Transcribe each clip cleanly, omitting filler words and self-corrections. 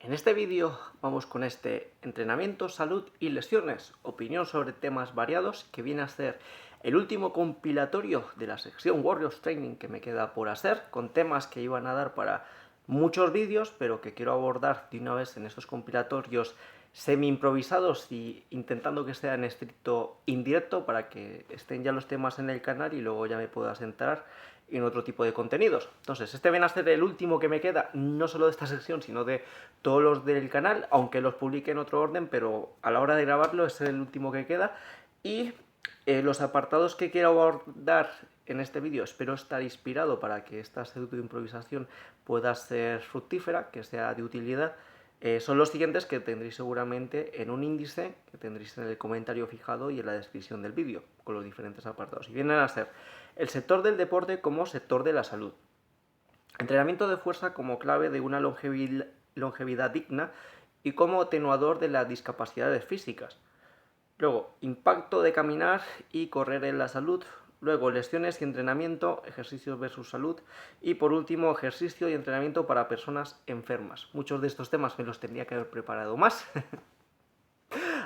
En este vídeo vamos con este entrenamiento, salud y lesiones, opinión sobre temas variados, que viene a ser el último compilatorio de la sección Warriors Training que me queda por hacer, con temas que iban a dar para muchos vídeos, pero que quiero abordar de una vez en estos compilatorios semi-improvisados y intentando que sea en estricto indirecto para que estén ya los temas en el canal y luego ya me puedas entrar en otro tipo de contenidos. Entonces, este viene a ser el último que me queda, no solo de esta sección, sino de todos los del canal, aunque los publique en otro orden, pero a la hora de grabarlo es el último que queda. Y los apartados que quiero abordar en este vídeo, espero estar inspirado para que esta pseudo improvisación pueda ser fructífera, que sea de utilidad. Son los siguientes que tendréis seguramente en un índice que tendréis en el comentario fijado y en la descripción del vídeo, con los diferentes apartados. Y vienen a ser el sector del deporte como sector de la salud, entrenamiento de fuerza como clave de una longevidad digna y como atenuador de las discapacidades físicas. Luego, impacto de caminar y correr en la salud. Luego, lesiones y entrenamiento, ejercicios versus salud. Y por último, ejercicio y entrenamiento para personas enfermas. Muchos de estos temas me los tendría que haber preparado más.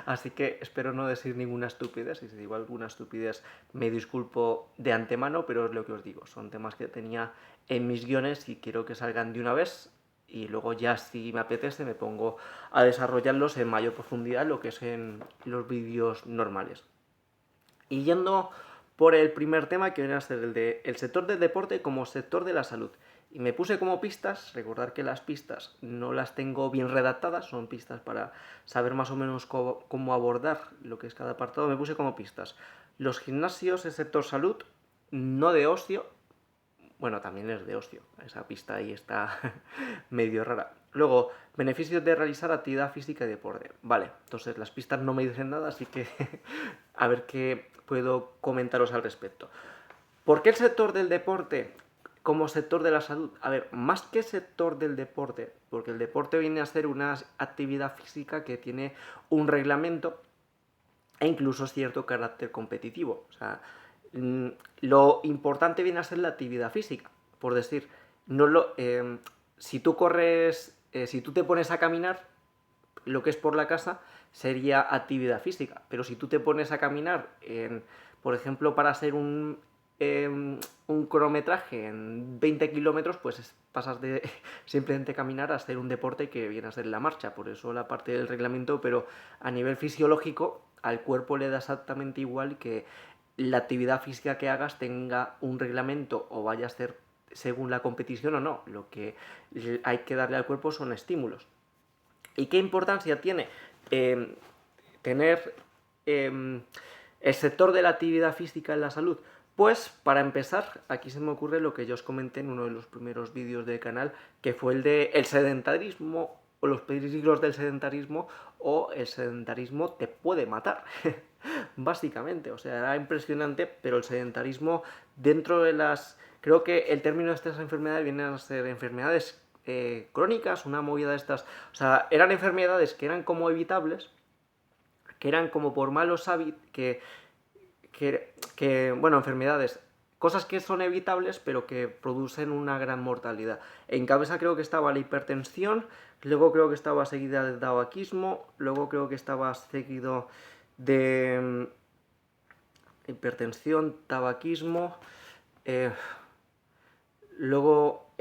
Así que espero no decir ninguna estupidez. Y si digo alguna estupidez me disculpo de antemano, pero es lo que os digo. Son temas que tenía en mis guiones y quiero que salgan de una vez. Y luego ya si me apetece me pongo a desarrollarlos en mayor profundidad, lo que es en los vídeos normales. Y yendo por el primer tema, que viene a ser el de el sector del deporte como sector de la salud. Y me puse como pistas, recordar que las pistas no las tengo bien redactadas, son pistas para saber más o menos cómo abordar lo que es cada apartado. Me puse como pistas los gimnasios, el sector salud, no de ocio. Bueno, también es de ocio, esa pista ahí está medio rara. Luego, beneficios de realizar actividad física y deporte. Vale, entonces las pistas no me dicen nada, así que a ver qué puedo comentaros al respecto. ¿Por qué el sector del deporte como sector de la salud? A ver, más que sector del deporte, porque el deporte viene a ser una actividad física que tiene un reglamento e incluso cierto carácter competitivo. O sea, lo importante viene a ser la actividad física, por decir, no lo, si tú corres, si tú te pones a caminar, lo que es por la casa sería actividad física, pero si tú te pones a caminar, por ejemplo, para hacer un cronometraje en 20 kilómetros, pues pasas de simplemente caminar a hacer un deporte que viene a ser la marcha, por eso la parte del reglamento, pero a nivel fisiológico al cuerpo le da exactamente igual que la actividad física que hagas tenga un reglamento o vaya a ser según la competición o no. Lo que hay que darle al cuerpo son estímulos. ¿Y qué importancia tiene tener el sector de la actividad física en la salud? Pues para empezar, aquí se me ocurre lo que yo os comenté en uno de los primeros vídeos del canal, que fue el de el sedentarismo o los peligros del sedentarismo, o el sedentarismo te puede matar. Básicamente, o sea, era impresionante, pero el sedentarismo dentro de las... Creo que el término de estas enfermedades vienen a ser enfermedades crónicas, una movida de estas... O sea, eran enfermedades que eran como evitables, que eran como por malos hábitos, bueno, enfermedades, cosas que son evitables, pero que producen una gran mortalidad. En cabeza creo que estaba la hipertensión, luego creo que estaba seguida del tabaquismo, luego creo que estaba seguido de hipertensión, tabaquismo, luego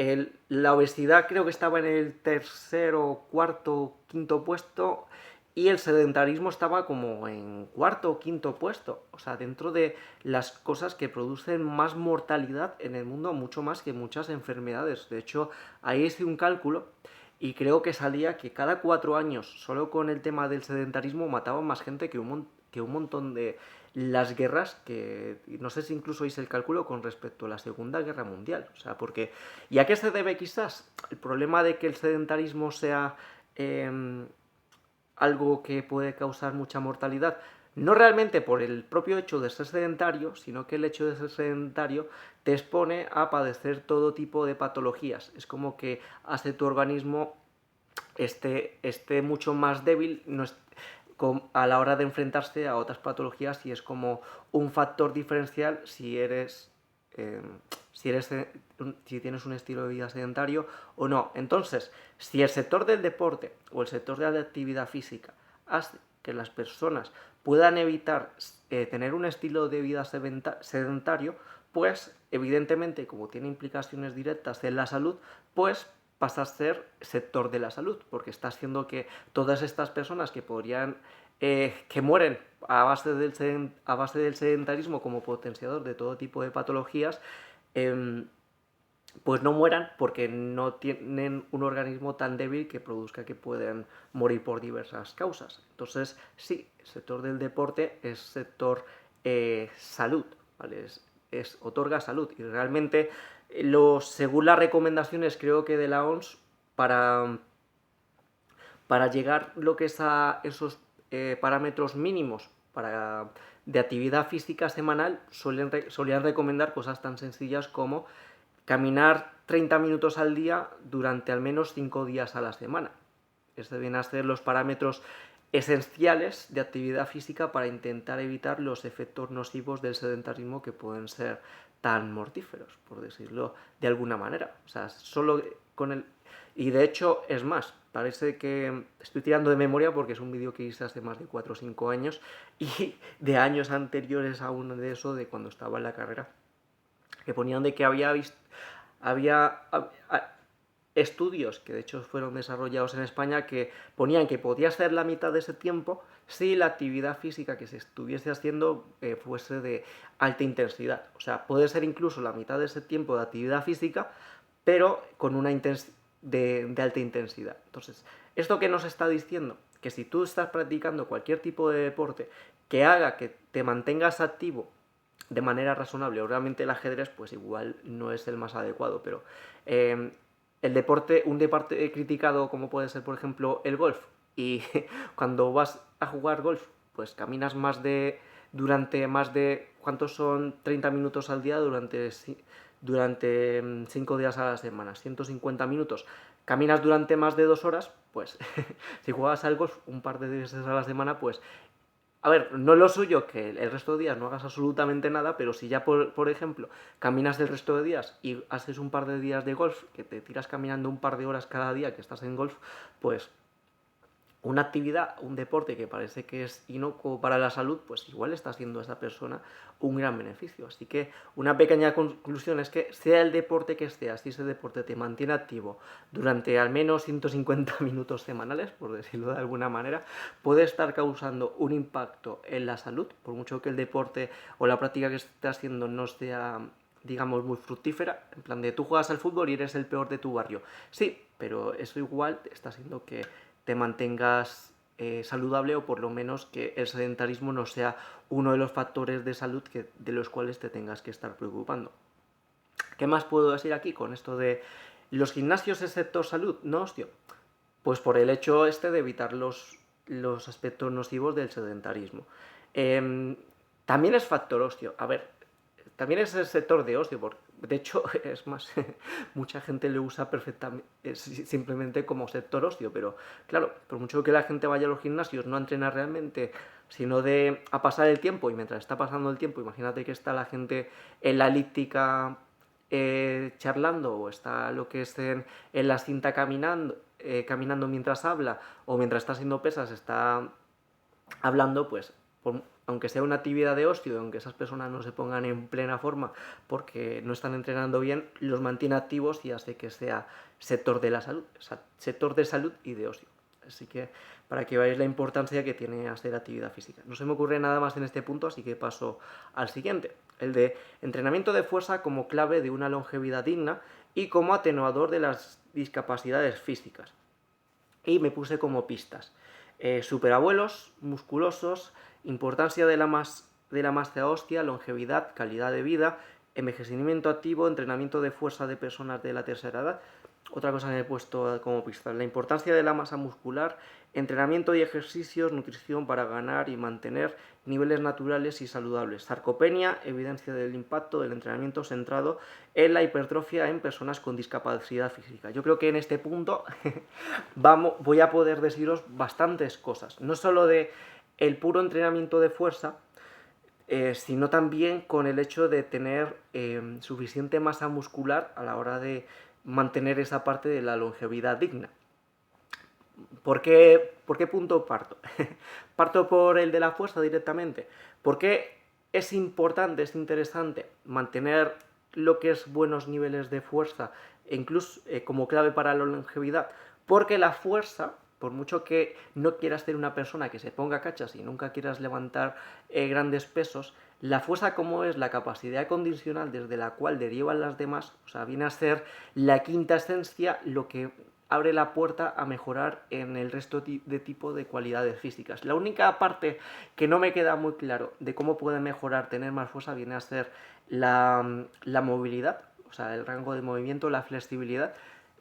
la obesidad creo que estaba en el tercero, cuarto, quinto puesto, y el sedentarismo estaba como en cuarto o quinto puesto. O sea, dentro de las cosas que producen más mortalidad en el mundo, mucho más que muchas enfermedades. De hecho, ahí hice un cálculo y creo que salía que cada 4 años, solo con el tema del sedentarismo, mataban más gente que un montón de las guerras, que no sé si incluso hice el cálculo con respecto a la Segunda Guerra Mundial. O sea, porque... ¿Y a qué se debe quizás? El problema de que el sedentarismo sea algo que puede causar mucha mortalidad, no realmente por el propio hecho de ser sedentario, sino que el hecho de ser sedentario te expone a padecer todo tipo de patologías. Es como que hace tu organismo esté mucho más débil, a la hora de enfrentarse a otras patologías, y es como un factor diferencial si eres si tienes un estilo de vida sedentario o no. Entonces, si el sector del deporte o el sector de la actividad física hace que las personas puedan evitar tener un estilo de vida sedentario, pues evidentemente, como tiene implicaciones directas en la salud, pues pasa a ser sector de la salud, porque está haciendo que todas estas personas que podrían que mueren a base del sedentarismo como potenciador de todo tipo de patologías, pues no mueran porque no tienen un organismo tan débil que produzca que puedan morir por diversas causas. Entonces, sí, el sector del deporte es sector salud, ¿vale? Otorga salud y realmente, según las recomendaciones, creo que de la OMS, para llegar lo que es a esos parámetros mínimos de actividad física semanal, solían recomendar cosas tan sencillas como caminar 30 minutos al día durante al menos 5 días a la semana. Estos vienen a ser los parámetros esenciales de actividad física para intentar evitar los efectos nocivos del sedentarismo que pueden ser tan mortíferos, por decirlo de alguna manera. O sea, solo con el... Y de hecho, es más, parece que estoy tirando de memoria porque es un vídeo que hice hace más de 4 o 5 años y de años anteriores aún de eso, de cuando estaba en la carrera, que ponían de que había estudios que de hecho fueron desarrollados en España que ponían que podía ser la mitad de ese tiempo si la actividad física que se estuviese haciendo fuese de alta intensidad. O sea, puede ser incluso la mitad de ese tiempo de actividad física, pero con una de alta intensidad. Entonces, ¿esto qué nos está diciendo? Que si tú estás practicando cualquier tipo de deporte que haga que te mantengas activo de manera razonable, obviamente el ajedrez pues igual no es el más adecuado, pero un deporte criticado como puede ser por ejemplo el golf, y cuando vas a jugar golf pues caminas durante más de, ¿cuántos son 30 minutos al día? Durante 5 días a la semana, 150 minutos, caminas durante más de 2 horas, pues si juegas al golf un par de veces a la semana, pues a ver, no es lo suyo que el resto de días no hagas absolutamente nada, pero si ya, por ejemplo, caminas el resto de días y haces un par de días de golf, que te tiras caminando un par de horas cada día que estás en golf, pues una actividad, un deporte que parece que es inocuo para la salud, pues igual está haciendo a esa persona un gran beneficio. Así que una pequeña conclusión es que sea el deporte que sea, si ese deporte te mantiene activo durante al menos 150 minutos semanales, por decirlo de alguna manera, puede estar causando un impacto en la salud, por mucho que el deporte o la práctica que esté haciendo no sea, digamos, muy fructífera. En plan de tú juegas al fútbol y eres el peor de tu barrio. Sí, pero eso igual está haciendo que te mantengas saludable, o por lo menos que el sedentarismo no sea uno de los factores de salud de los cuales te tengas que estar preocupando. ¿Qué más puedo decir aquí con esto de los gimnasios del sector salud? No, hostia. Pues por el hecho de evitar los aspectos nocivos del sedentarismo. También es factor ocio. A ver, también es el sector de ocio, porque de hecho es más, mucha gente lo usa perfectamente, simplemente como sector ocio, pero claro, por mucho que la gente vaya a los gimnasios no a entrenar realmente, sino a pasar el tiempo, y mientras está pasando el tiempo, imagínate que está la gente en la elíptica charlando, o está lo que es en la cinta caminando mientras habla, o mientras está haciendo pesas está hablando, pues aunque sea una actividad de ocio, aunque esas personas no se pongan en plena forma porque no están entrenando bien, los mantiene activos y hace que sea sector de la salud, sector de salud y de ocio. Así que para que veáis la importancia que tiene hacer actividad física. No se me ocurre nada más en este punto, así que paso al siguiente, el de entrenamiento de fuerza como clave de una longevidad digna y como atenuador de las discapacidades físicas. Y me puse como pistas: superabuelos, musculosos, importancia de la masa ósea, longevidad, calidad de vida, envejecimiento activo, entrenamiento de fuerza de personas de la tercera edad. Otra cosa que me he puesto como pista: la importancia de la masa muscular, entrenamiento y ejercicios, nutrición para ganar y mantener niveles naturales y saludables. Sarcopenia, evidencia del impacto del entrenamiento centrado en la hipertrofia en personas con discapacidad física. Yo creo que en este punto voy a poder deciros bastantes cosas, no solo de el puro entrenamiento de fuerza, sino también con el hecho de tener suficiente masa muscular a la hora de mantener esa parte de la longevidad digna. ¿Por qué punto parto? Parto por el de la fuerza directamente. ¿Por qué es importante, es interesante mantener lo que es buenos niveles de fuerza, incluso como clave para la longevidad? Porque la fuerza, por mucho que no quieras ser una persona que se ponga cachas y nunca quieras levantar grandes pesos, la fuerza, como es la capacidad condicional desde la cual derivan las demás, o sea, viene a ser la quinta esencia, lo que abre la puerta a mejorar en el resto de tipo de cualidades físicas. La única parte que no me queda muy claro de cómo puede mejorar tener más fuerza viene a ser la movilidad, o sea, el rango de movimiento, la flexibilidad,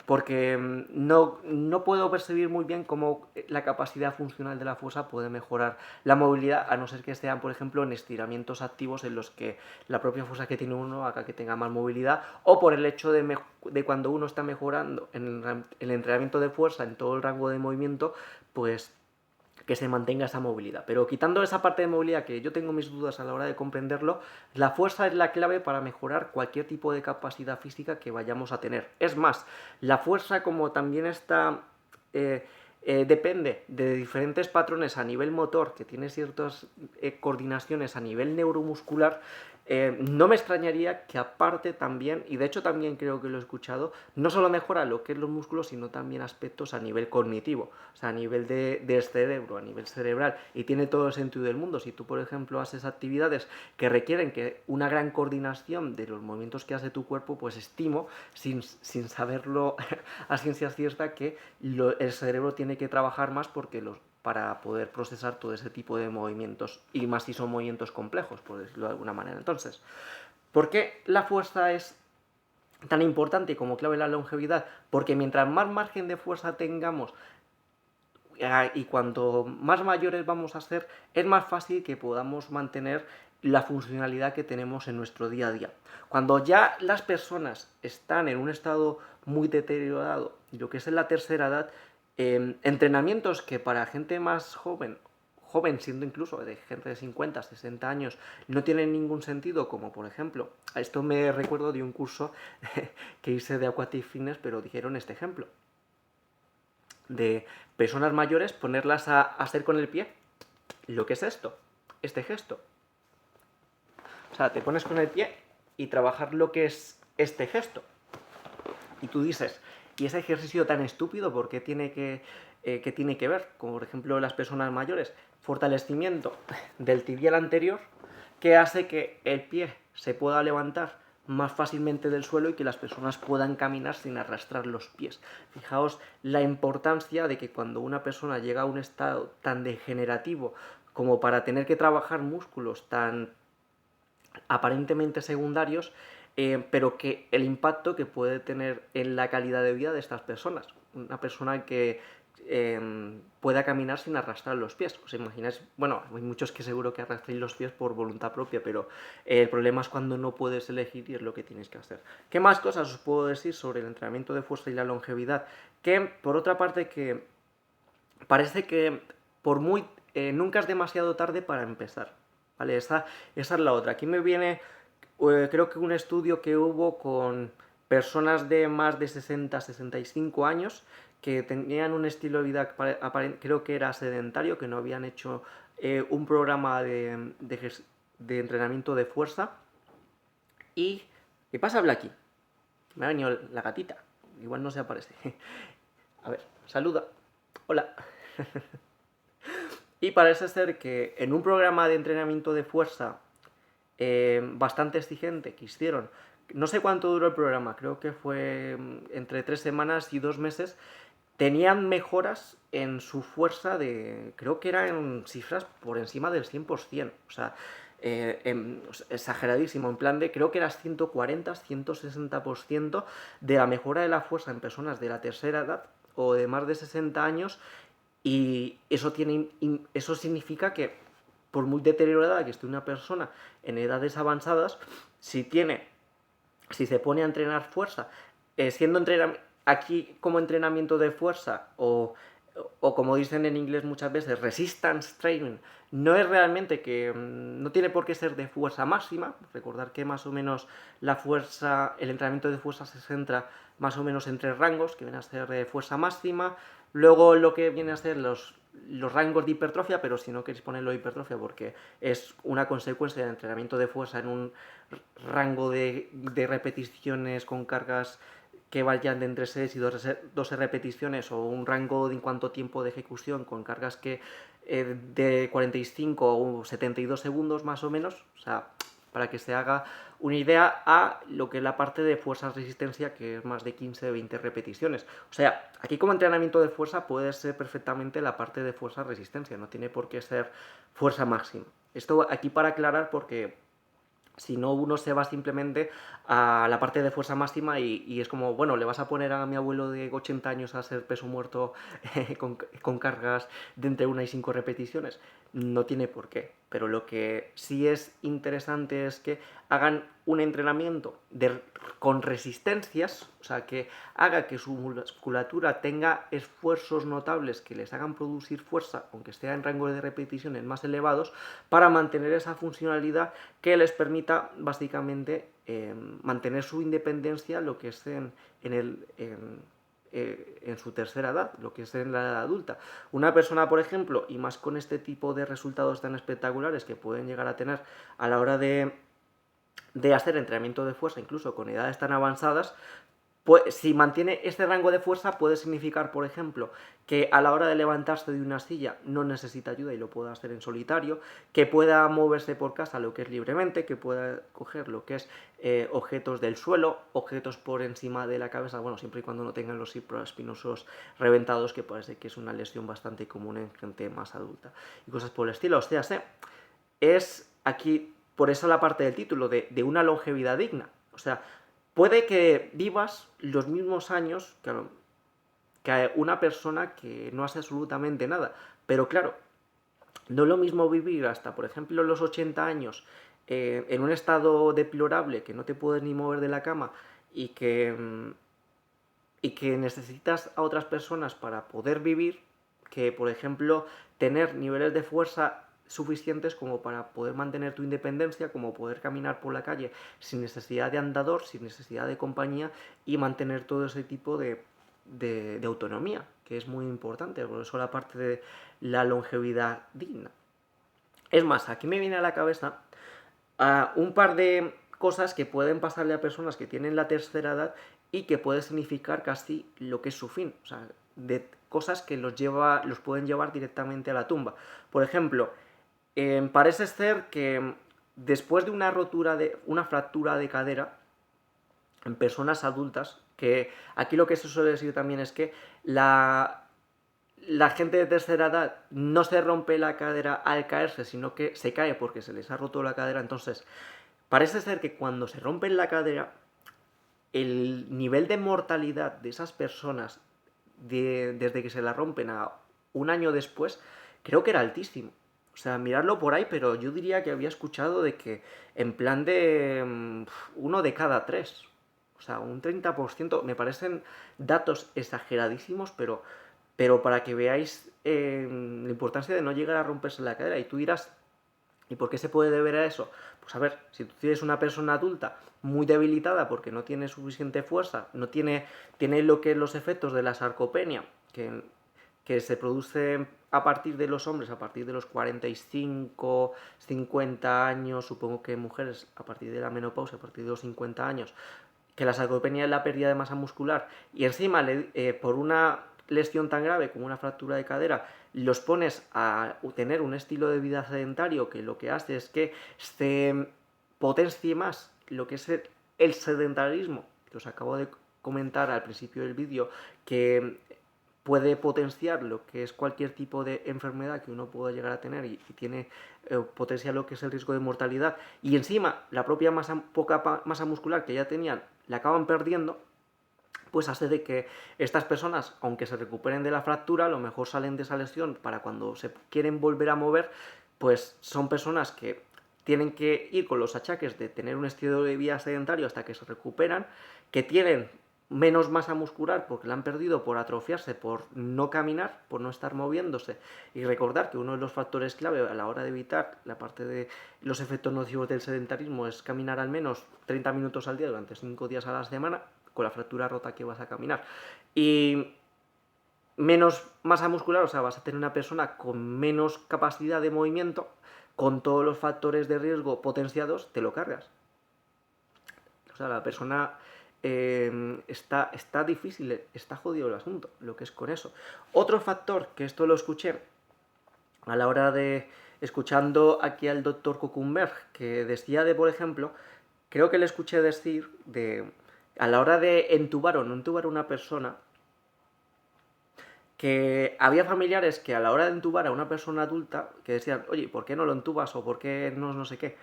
porque no puedo percibir muy bien cómo la capacidad funcional de la fuerza puede mejorar la movilidad, a no ser que sean, por ejemplo, en estiramientos activos en los que la propia fuerza que tiene uno haga que tenga más movilidad, o por el hecho de cuando uno está mejorando en el entrenamiento de fuerza en todo el rango de movimiento, pues que se mantenga esa movilidad. Pero quitando esa parte de movilidad, que yo tengo mis dudas a la hora de comprenderlo, la fuerza es la clave para mejorar cualquier tipo de capacidad física que vayamos a tener. Es más, la fuerza, como también está depende de diferentes patrones a nivel motor, que tiene ciertas coordinaciones a nivel neuromuscular, no me extrañaría que aparte también, y de hecho también creo que lo he escuchado, no solo mejora lo que es los músculos, sino también aspectos a nivel cognitivo, o sea, a nivel del cerebro, a nivel cerebral, y tiene todo el sentido del mundo. Si tú, por ejemplo, haces actividades que requieren que una gran coordinación de los movimientos que hace tu cuerpo, pues estimo, sin saberlo a ciencia cierta, que el cerebro tiene que trabajar más para poder procesar todo ese tipo de movimientos, y más si son movimientos complejos, por decirlo de alguna manera. Entonces, ¿por qué la fuerza es tan importante como clave en la longevidad? Porque mientras más margen de fuerza tengamos y cuanto más mayores vamos a ser, es más fácil que podamos mantener la funcionalidad que tenemos en nuestro día a día. Cuando ya las personas están en un estado muy deteriorado, y lo que es en la tercera edad, entrenamientos que para gente más joven siendo incluso de gente de 50, 60 años, no tienen ningún sentido, como por ejemplo, a esto me recuerdo de un curso que hice de Aquatic Fitness, pero dijeron este ejemplo, de personas mayores ponerlas a hacer con el pie lo que es este gesto. O sea, te pones con el pie y trabajar lo que es este gesto. Y tú dices, ¿y ese ejercicio tan estúpido por qué tiene que ver? Como por ejemplo las personas mayores, fortalecimiento del tibial anterior, que hace que el pie se pueda levantar más fácilmente del suelo y que las personas puedan caminar sin arrastrar los pies. Fijaos la importancia de que cuando una persona llega a un estado tan degenerativo como para tener que trabajar músculos tan aparentemente secundarios, pero que el impacto que puede tener en la calidad de vida de estas personas. Una persona que pueda caminar sin arrastrar los pies. ¿Os imagináis? Bueno, hay muchos que seguro que arrastréis los pies por voluntad propia, pero el problema es cuando no puedes elegir y es lo que tienes que hacer. ¿Qué más cosas os puedo decir sobre el entrenamiento de fuerza y la longevidad? Que, por otra parte, que parece que nunca es demasiado tarde para empezar. ¿Vale? Esa es la otra. Aquí me viene, creo que un estudio que hubo con personas de más de 60, 65 años que tenían un estilo de vida creo que era sedentario, que no habían hecho un programa de entrenamiento de fuerza. ¿Y qué pasa, Blacky? Me ha venido la gatita. Igual no se aparece. A ver, saluda. Hola. Y parece ser que en un programa de entrenamiento de fuerza bastante exigente que hicieron, no sé cuánto duró el programa, creo que fue entre 3 semanas y 2 meses, tenían mejoras en su fuerza creo que eran cifras por encima del 100%, o sea, exageradísimo, en plan de, creo que era 140, 160% de la mejora de la fuerza en personas de la tercera edad o de más de 60 años, y eso significa que por muy deteriorada que esté una persona en edades avanzadas, si se pone a entrenar fuerza, siendo aquí como entrenamiento de fuerza o o como dicen en inglés muchas veces, resistance training, no es realmente que no tiene por qué ser de fuerza máxima. Recordar que más o menos el entrenamiento de fuerza se centra más o menos en 3 rangos, que vienen a ser de fuerza máxima, luego lo que viene a ser los rangos de hipertrofia, pero si no queréis ponerlo de hipertrofia porque es una consecuencia del entrenamiento de fuerza en un rango de repeticiones con cargas que vayan de entre 6 y 12 repeticiones, o un rango en cuanto a tiempo de ejecución con cargas que de 45 o 72 segundos más o menos, o sea, para que se haga una idea, a lo que es la parte de fuerza-resistencia, que es más de 15 o 20 repeticiones. O sea, aquí como entrenamiento de fuerza puede ser perfectamente la parte de fuerza-resistencia, no tiene por qué ser fuerza máxima. Esto aquí para aclarar, porque si no, uno se va simplemente a la parte de fuerza máxima y es como, bueno, le vas a poner a mi abuelo de 80 años a hacer peso muerto con cargas de entre 1 y 5 repeticiones. No tiene por qué. Pero lo que sí es interesante es que hagan un entrenamiento con resistencias, o sea, que haga que su musculatura tenga esfuerzos notables que les hagan producir fuerza, aunque esté en rango de repeticiones más elevados, para mantener esa funcionalidad que les permita básicamente mantener su independencia, lo que es en su tercera edad, lo que es en la edad adulta. Una persona, por ejemplo, y más con este tipo de resultados tan espectaculares que pueden llegar a tener a la hora de hacer entrenamiento de fuerza, incluso con edades tan avanzadas, pues si mantiene este rango de fuerza puede significar, por ejemplo, que a la hora de levantarse de una silla no necesita ayuda y lo pueda hacer en solitario, que pueda moverse por casa lo que es libremente, que pueda coger lo que es objetos del suelo, objetos por encima de la cabeza, bueno, siempre y cuando no tengan los supraespinosos reventados, que parece que es una lesión bastante común en gente más adulta, y cosas por el estilo. O sea, es aquí, por eso la parte del título, de una longevidad digna. O sea, puede que vivas los mismos años que una persona que no hace absolutamente nada, pero claro, no es lo mismo vivir hasta, por ejemplo, los 80 años en un estado deplorable, que no te puedes ni mover de la cama y que necesitas a otras personas para poder vivir, que, por ejemplo, tener niveles de fuerza suficientes como para poder mantener tu independencia, como poder caminar por la calle sin necesidad de andador, sin necesidad de compañía, y mantener todo ese tipo de autonomía, que es muy importante, por eso la parte de la longevidad digna. Es más, aquí me viene a la cabeza un par de cosas que pueden pasarle a personas que tienen la tercera edad y que puede significar casi lo que es su fin, o sea, de cosas que los pueden llevar directamente a la tumba. Por ejemplo, parece ser que después de una fractura de cadera en personas adultas, que aquí lo que se suele decir también es que la gente de tercera edad no se rompe la cadera al caerse, sino que se cae porque se les ha roto la cadera. Entonces, parece ser que cuando se rompen la cadera, el nivel de mortalidad de esas personas desde que se la rompen a un año después, creo que era altísimo. O sea, mirarlo por ahí, pero yo diría que había escuchado de que en plan de 1 de cada 3. O sea, un 30%. Me parecen datos exageradísimos, pero para que veáis la importancia de no llegar a romperse la cadera. Y tú dirás, ¿y por qué se puede deber a eso? Pues a ver, si tú tienes una persona adulta muy debilitada porque no tiene suficiente fuerza, tiene lo que es los efectos de la sarcopenia, que se produce a partir de los hombres, a partir de los 45, 50 años, supongo que mujeres a partir de la menopausia, a partir de los 50 años, que la sarcopenia es la pérdida de masa muscular, y encima por una lesión tan grave como una fractura de cadera los pones a tener un estilo de vida sedentario que lo que hace es que se potencie más lo que es el sedentarismo, que os acabo de comentar al principio del vídeo, que puede potenciar lo que es cualquier tipo de enfermedad que uno pueda llegar a tener y tiene potencia lo que es el riesgo de mortalidad, y encima la propia poca masa muscular que ya tenían la acaban perdiendo, pues hace de que estas personas, aunque se recuperen de la fractura, a lo mejor salen de esa lesión para cuando se quieren volver a mover, pues son personas que tienen que ir con los achaques de tener un estilo de vida sedentario hasta que se recuperan, que tienen menos masa muscular porque la han perdido por atrofiarse, por no caminar, por no estar moviéndose. Y recordar que uno de los factores clave a la hora de evitar la parte de los efectos nocivos del sedentarismo es caminar al menos 30 minutos al día durante 5 días a la semana, con la fractura rota que vas a caminar. Y menos masa muscular, o sea, vas a tener una persona con menos capacidad de movimiento, con todos los factores de riesgo potenciados, te lo cargas. O sea, la persona está difícil, está jodido el asunto, lo que es con eso. Otro factor, que esto lo escuché a la hora de, escuchando aquí al doctor Kuchenberg, que decía de, por ejemplo, creo que le escuché decir de, a la hora de entubar o no entubar a una persona, que había familiares que a la hora de entubar a una persona adulta, que decían, oye, ¿por qué no lo entubas? O ¿por qué no sé qué?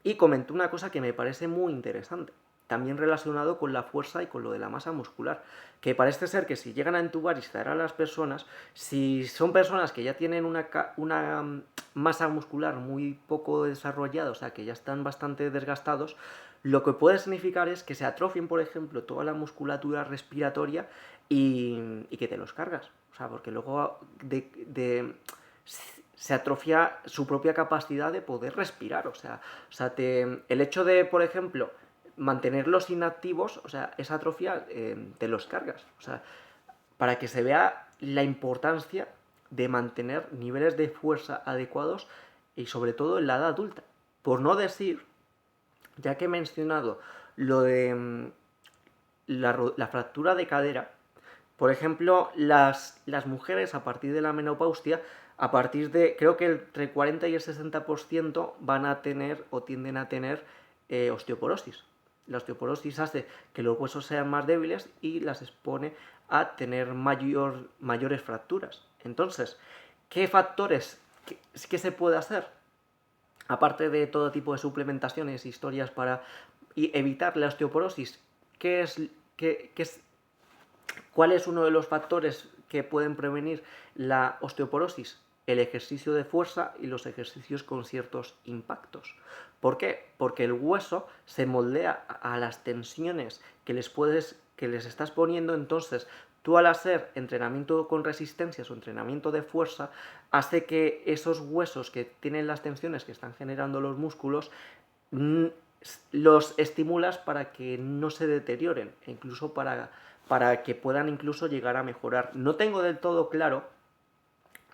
Y comentó una cosa que me parece muy interesante, también relacionado con la fuerza y con lo de la masa muscular, que parece ser que si llegan a entubar y sedar a las personas, si son personas que ya tienen una masa muscular muy poco desarrollada, o sea, que ya están bastante desgastados, lo que puede significar es que se atrofien, por ejemplo, toda la musculatura respiratoria y que te los cargas. O sea, porque luego se atrofia su propia capacidad de poder respirar. O sea el hecho de, por ejemplo, mantenerlos inactivos, o sea, esa atrofia te los cargas. O sea, para que se vea la importancia de mantener niveles de fuerza adecuados y sobre todo en la edad adulta. Por no decir, ya que he mencionado lo de la fractura de cadera, por ejemplo, las mujeres a partir de la menopausia, a partir de, creo que entre el 40 y el 60% van a tener o tienden a tener osteoporosis. La osteoporosis hace que los huesos sean más débiles y las expone a tener mayores fracturas. Entonces, ¿qué factores qué se puede hacer? Aparte de todo tipo de suplementaciones, historias para evitar la osteoporosis, ¿cuál es uno de los factores que pueden prevenir la osteoporosis? El ejercicio de fuerza y los ejercicios con ciertos impactos. ¿Por qué? Porque el hueso se moldea a las tensiones que les estás poniendo, entonces tú al hacer entrenamiento con resistencias o entrenamiento de fuerza, hace que esos huesos que tienen las tensiones que están generando los músculos los estimulas para que no se deterioren e incluso para que puedan incluso llegar a mejorar. No tengo del todo claro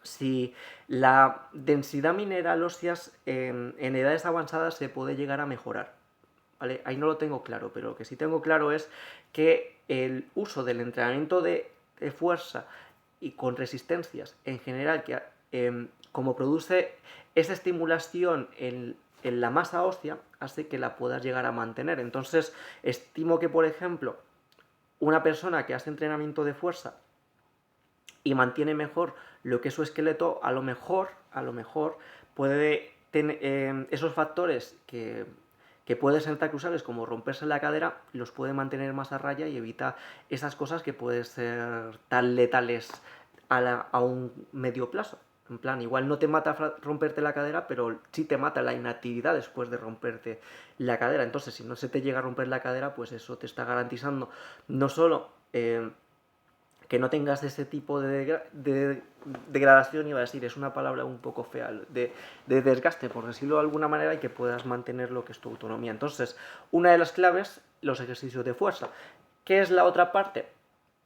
si la densidad mineral ósea en edades avanzadas se puede llegar a mejorar. ¿Vale? Ahí no lo tengo claro, pero lo que sí tengo claro es que el uso del entrenamiento de fuerza y con resistencias en general, que como produce esa estimulación en la masa ósea, hace que la puedas llegar a mantener. Entonces, estimo que, por ejemplo, una persona que hace entrenamiento de fuerza y mantiene mejor lo que es su esqueleto, a lo mejor puede tener esos factores que pueden ser tan cruciales como romperse la cadera, los puede mantener más a raya y evita esas cosas que pueden ser tan letales a un medio plazo. En plan, igual no te mata romperte la cadera, pero sí te mata la inactividad después de romperte la cadera. Entonces, si no se te llega a romper la cadera, pues eso te está garantizando no solo que no tengas ese tipo de degradación, iba a decir, es una palabra un poco fea, de desgaste, por decirlo de alguna manera, y que puedas mantener lo que es tu autonomía. Entonces, una de las claves, los ejercicios de fuerza. ¿Qué es la otra parte?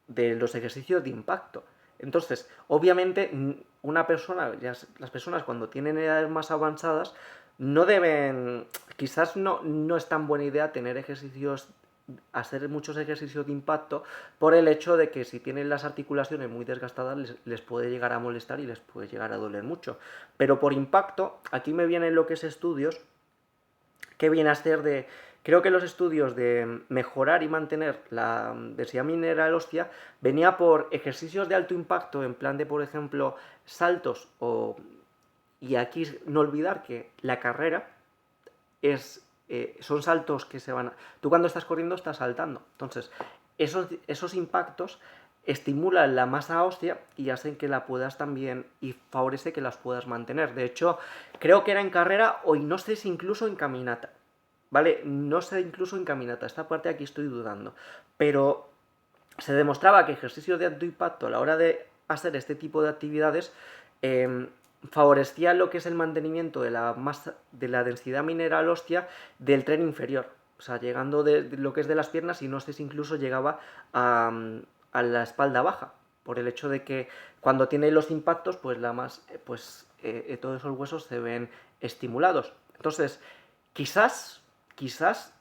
De los ejercicios de impacto. Entonces, obviamente, una persona, las personas cuando tienen edades más avanzadas, no deben, quizás no es tan buena idea tener hacer muchos ejercicios de impacto por el hecho de que si tienen las articulaciones muy desgastadas les puede llegar a molestar y les puede llegar a doler mucho. Pero por impacto, aquí me vienen lo que es estudios que viene a ser de... Creo que los estudios de mejorar y mantener la densidad mineral ósea venía por ejercicios de alto impacto, en plan de, por ejemplo, saltos y aquí no olvidar que la carrera son saltos que se van a... Tú cuando estás corriendo estás saltando. Entonces, esos impactos estimulan la masa ósea y hacen que la puedas también, y favorece que las puedas mantener. De hecho, creo que era en carrera o no sé si incluso en caminata. ¿Vale? No sé incluso en caminata. Esta parte aquí estoy dudando. Pero se demostraba que ejercicios de alto impacto a la hora de hacer este tipo de actividades favorecía lo que es el mantenimiento de la densidad mineral ósea del tren inferior, o sea, llegando de lo que es de las piernas, y no sé si incluso llegaba a la espalda baja, por el hecho de que cuando tiene los impactos, pues todos esos huesos se ven estimulados. Entonces, quizás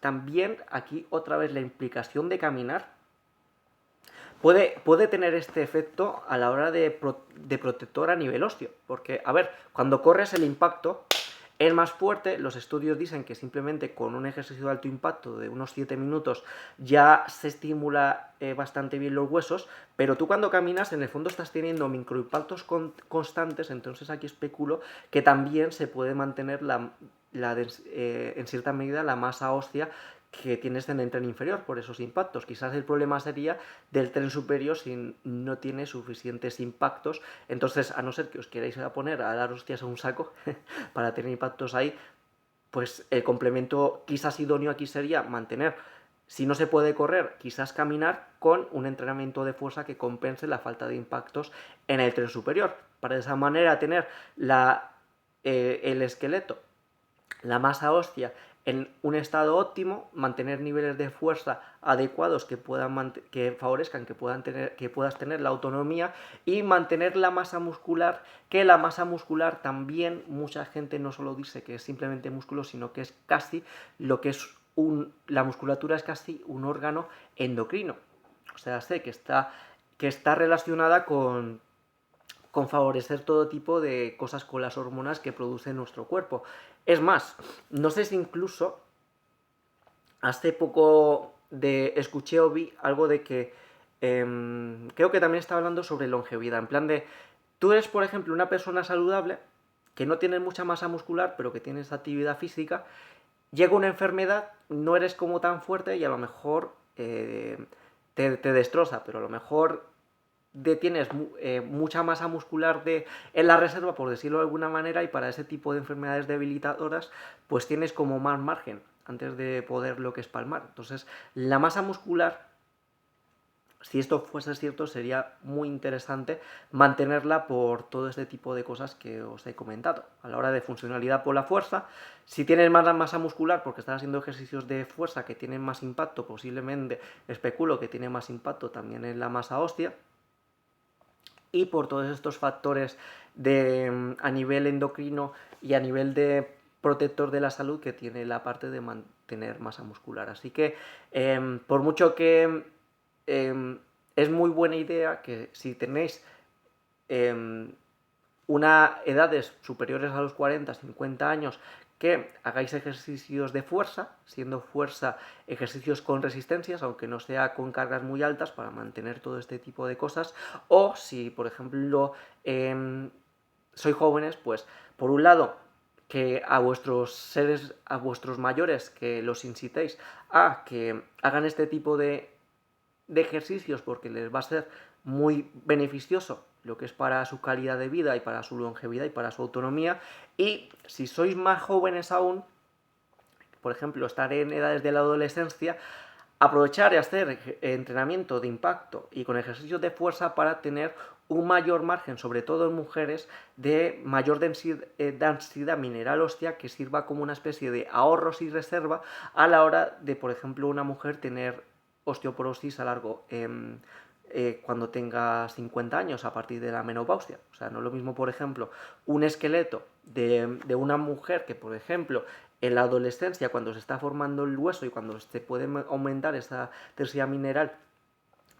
también aquí otra vez la implicación de caminar puede tener este efecto a la hora de protector a nivel óseo. Porque, a ver, cuando corres el impacto es más fuerte. Los estudios dicen que simplemente con un ejercicio de alto impacto de unos 7 minutos ya se estimula bastante bien los huesos, pero tú cuando caminas en el fondo estás teniendo microimpactos constantes. Entonces aquí especulo que también se puede mantener en cierta medida la masa ósea que tienes en el tren inferior por esos impactos. Quizás el problema sería del tren superior si no tiene suficientes impactos. Entonces, a no ser que os queráis poner a dar hostias a un saco para tener impactos ahí, pues el complemento quizás idóneo aquí sería mantener, si no se puede correr, quizás caminar con un entrenamiento de fuerza que compense la falta de impactos en el tren superior, para de esa manera tener el esqueleto, la masa ósea en un estado óptimo, mantener niveles de fuerza adecuados que favorezcan que puedas tener la autonomía, y mantener la masa muscular, que la masa muscular también mucha gente no solo dice que es simplemente músculo, sino que es casi lo que es la musculatura es casi un órgano endocrino. O sea, sé que está relacionada con favorecer todo tipo de cosas con las hormonas que produce nuestro cuerpo. Es más, no sé si incluso hace poco escuché o vi algo de que creo que también estaba hablando sobre longevidad, en plan de, tú eres por ejemplo una persona saludable que no tienes mucha masa muscular pero que tienes actividad física, llega una enfermedad, no eres como tan fuerte y a lo mejor te destroza, pero a lo mejor tienes mucha masa muscular en la reserva, por decirlo de alguna manera, y para ese tipo de enfermedades debilitadoras, pues tienes como más margen antes de poder lo que es palmar. Entonces, la masa muscular, si esto fuese cierto, sería muy interesante mantenerla por todo este tipo de cosas que os he comentado. A la hora de funcionalidad por la fuerza, si tienes más masa muscular porque estás haciendo ejercicios de fuerza que tienen más impacto, posiblemente especulo que tiene más impacto también en la masa ósea, y por todos estos factores a nivel endocrino y a nivel de protector de la salud que tiene la parte de mantener masa muscular. Así que por mucho que es muy buena idea que si tenéis edades superiores a los 40, 50 años, que hagáis ejercicios de fuerza, siendo fuerza ejercicios con resistencias, aunque no sea con cargas muy altas, para mantener todo este tipo de cosas. O si, por ejemplo, sois jóvenes, pues por un lado, que a vuestros mayores, que los incitéis a que hagan este tipo de ejercicios, porque les va a ser muy beneficioso lo que es para su calidad de vida y para su longevidad y para su autonomía. Y si sois más jóvenes aún, por ejemplo, estar en edades de la adolescencia, aprovechar y hacer entrenamiento de impacto y con ejercicios de fuerza para tener un mayor margen, sobre todo en mujeres, de mayor densidad mineral ósea, que sirva como una especie de ahorros y reserva a la hora de, por ejemplo, una mujer tener osteoporosis cuando tenga 50 años, a partir de la menopausia. O sea, no es lo mismo, por ejemplo, un esqueleto de una mujer que, por ejemplo, en la adolescencia, cuando se está formando el hueso y cuando se puede aumentar esa densidad mineral,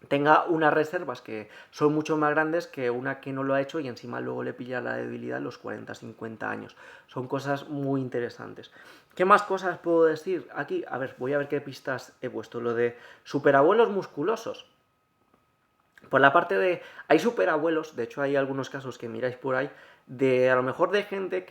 tenga unas reservas que son mucho más grandes que una que no lo ha hecho y encima luego le pilla la debilidad en los 40-50 años. Son cosas muy interesantes. ¿Qué más cosas puedo decir aquí? A ver, voy a ver qué pistas he puesto. Lo de superabuelos musculosos. Por la parte de... Hay superabuelos, de hecho hay algunos casos que miráis por ahí, a lo mejor de gente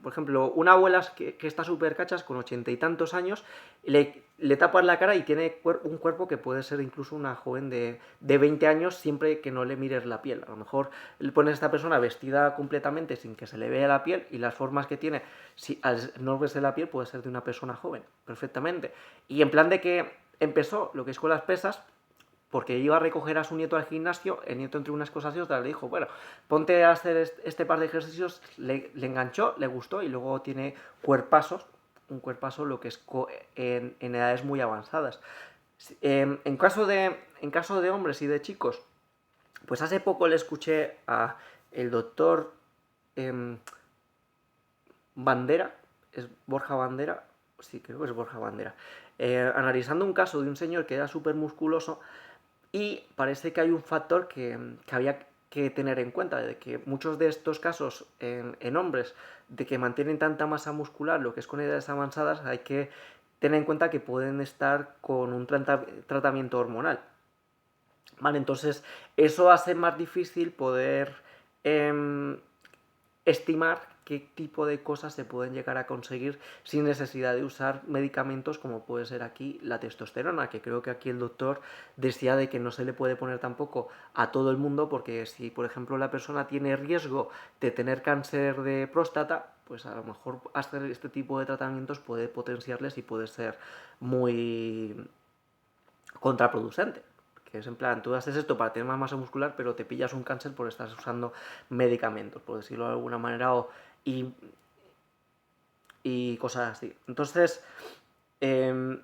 por ejemplo, una abuela que está súper cachas con 80 y tantos años, le tapas la cara y tiene un cuerpo que puede ser incluso una joven de 20 años, siempre que no le mires la piel. A lo mejor le pones a esta persona vestida completamente sin que se le vea la piel, y las formas que tiene, si al no verse la piel, puede ser de una persona joven, perfectamente. Y en plan de que empezó lo que es con las pesas, porque iba a recoger a su nieto al gimnasio, el nieto entre unas cosas y otras le dijo, bueno, ponte a hacer este par de ejercicios, le enganchó, le gustó y luego tiene cuerpazos, un cuerpazo lo que es en edades muy avanzadas. En caso de hombres y de chicos, pues hace poco le escuché a el doctor Bandera, es Borja Bandera, sí, creo que es Borja Bandera, analizando un caso de un señor que era súper musculoso y parece que hay un factor que había que tener en cuenta, de que muchos de estos casos en hombres, de que mantienen tanta masa muscular, lo que es con edades avanzadas, hay que tener en cuenta que pueden estar con un tratamiento hormonal. Vale, entonces eso hace más difícil poder estimar qué tipo de cosas se pueden llegar a conseguir sin necesidad de usar medicamentos como puede ser aquí la testosterona, que creo que aquí el doctor decía de que no se le puede poner tampoco a todo el mundo, porque si por ejemplo la persona tiene riesgo de tener cáncer de próstata, pues a lo mejor hacer este tipo de tratamientos puede potenciarles y puede ser muy contraproducente. Que es en plan, tú haces esto para tener más masa muscular, pero te pillas un cáncer por estar usando medicamentos, por decirlo de alguna manera, y cosas así. Entonces, ¿qué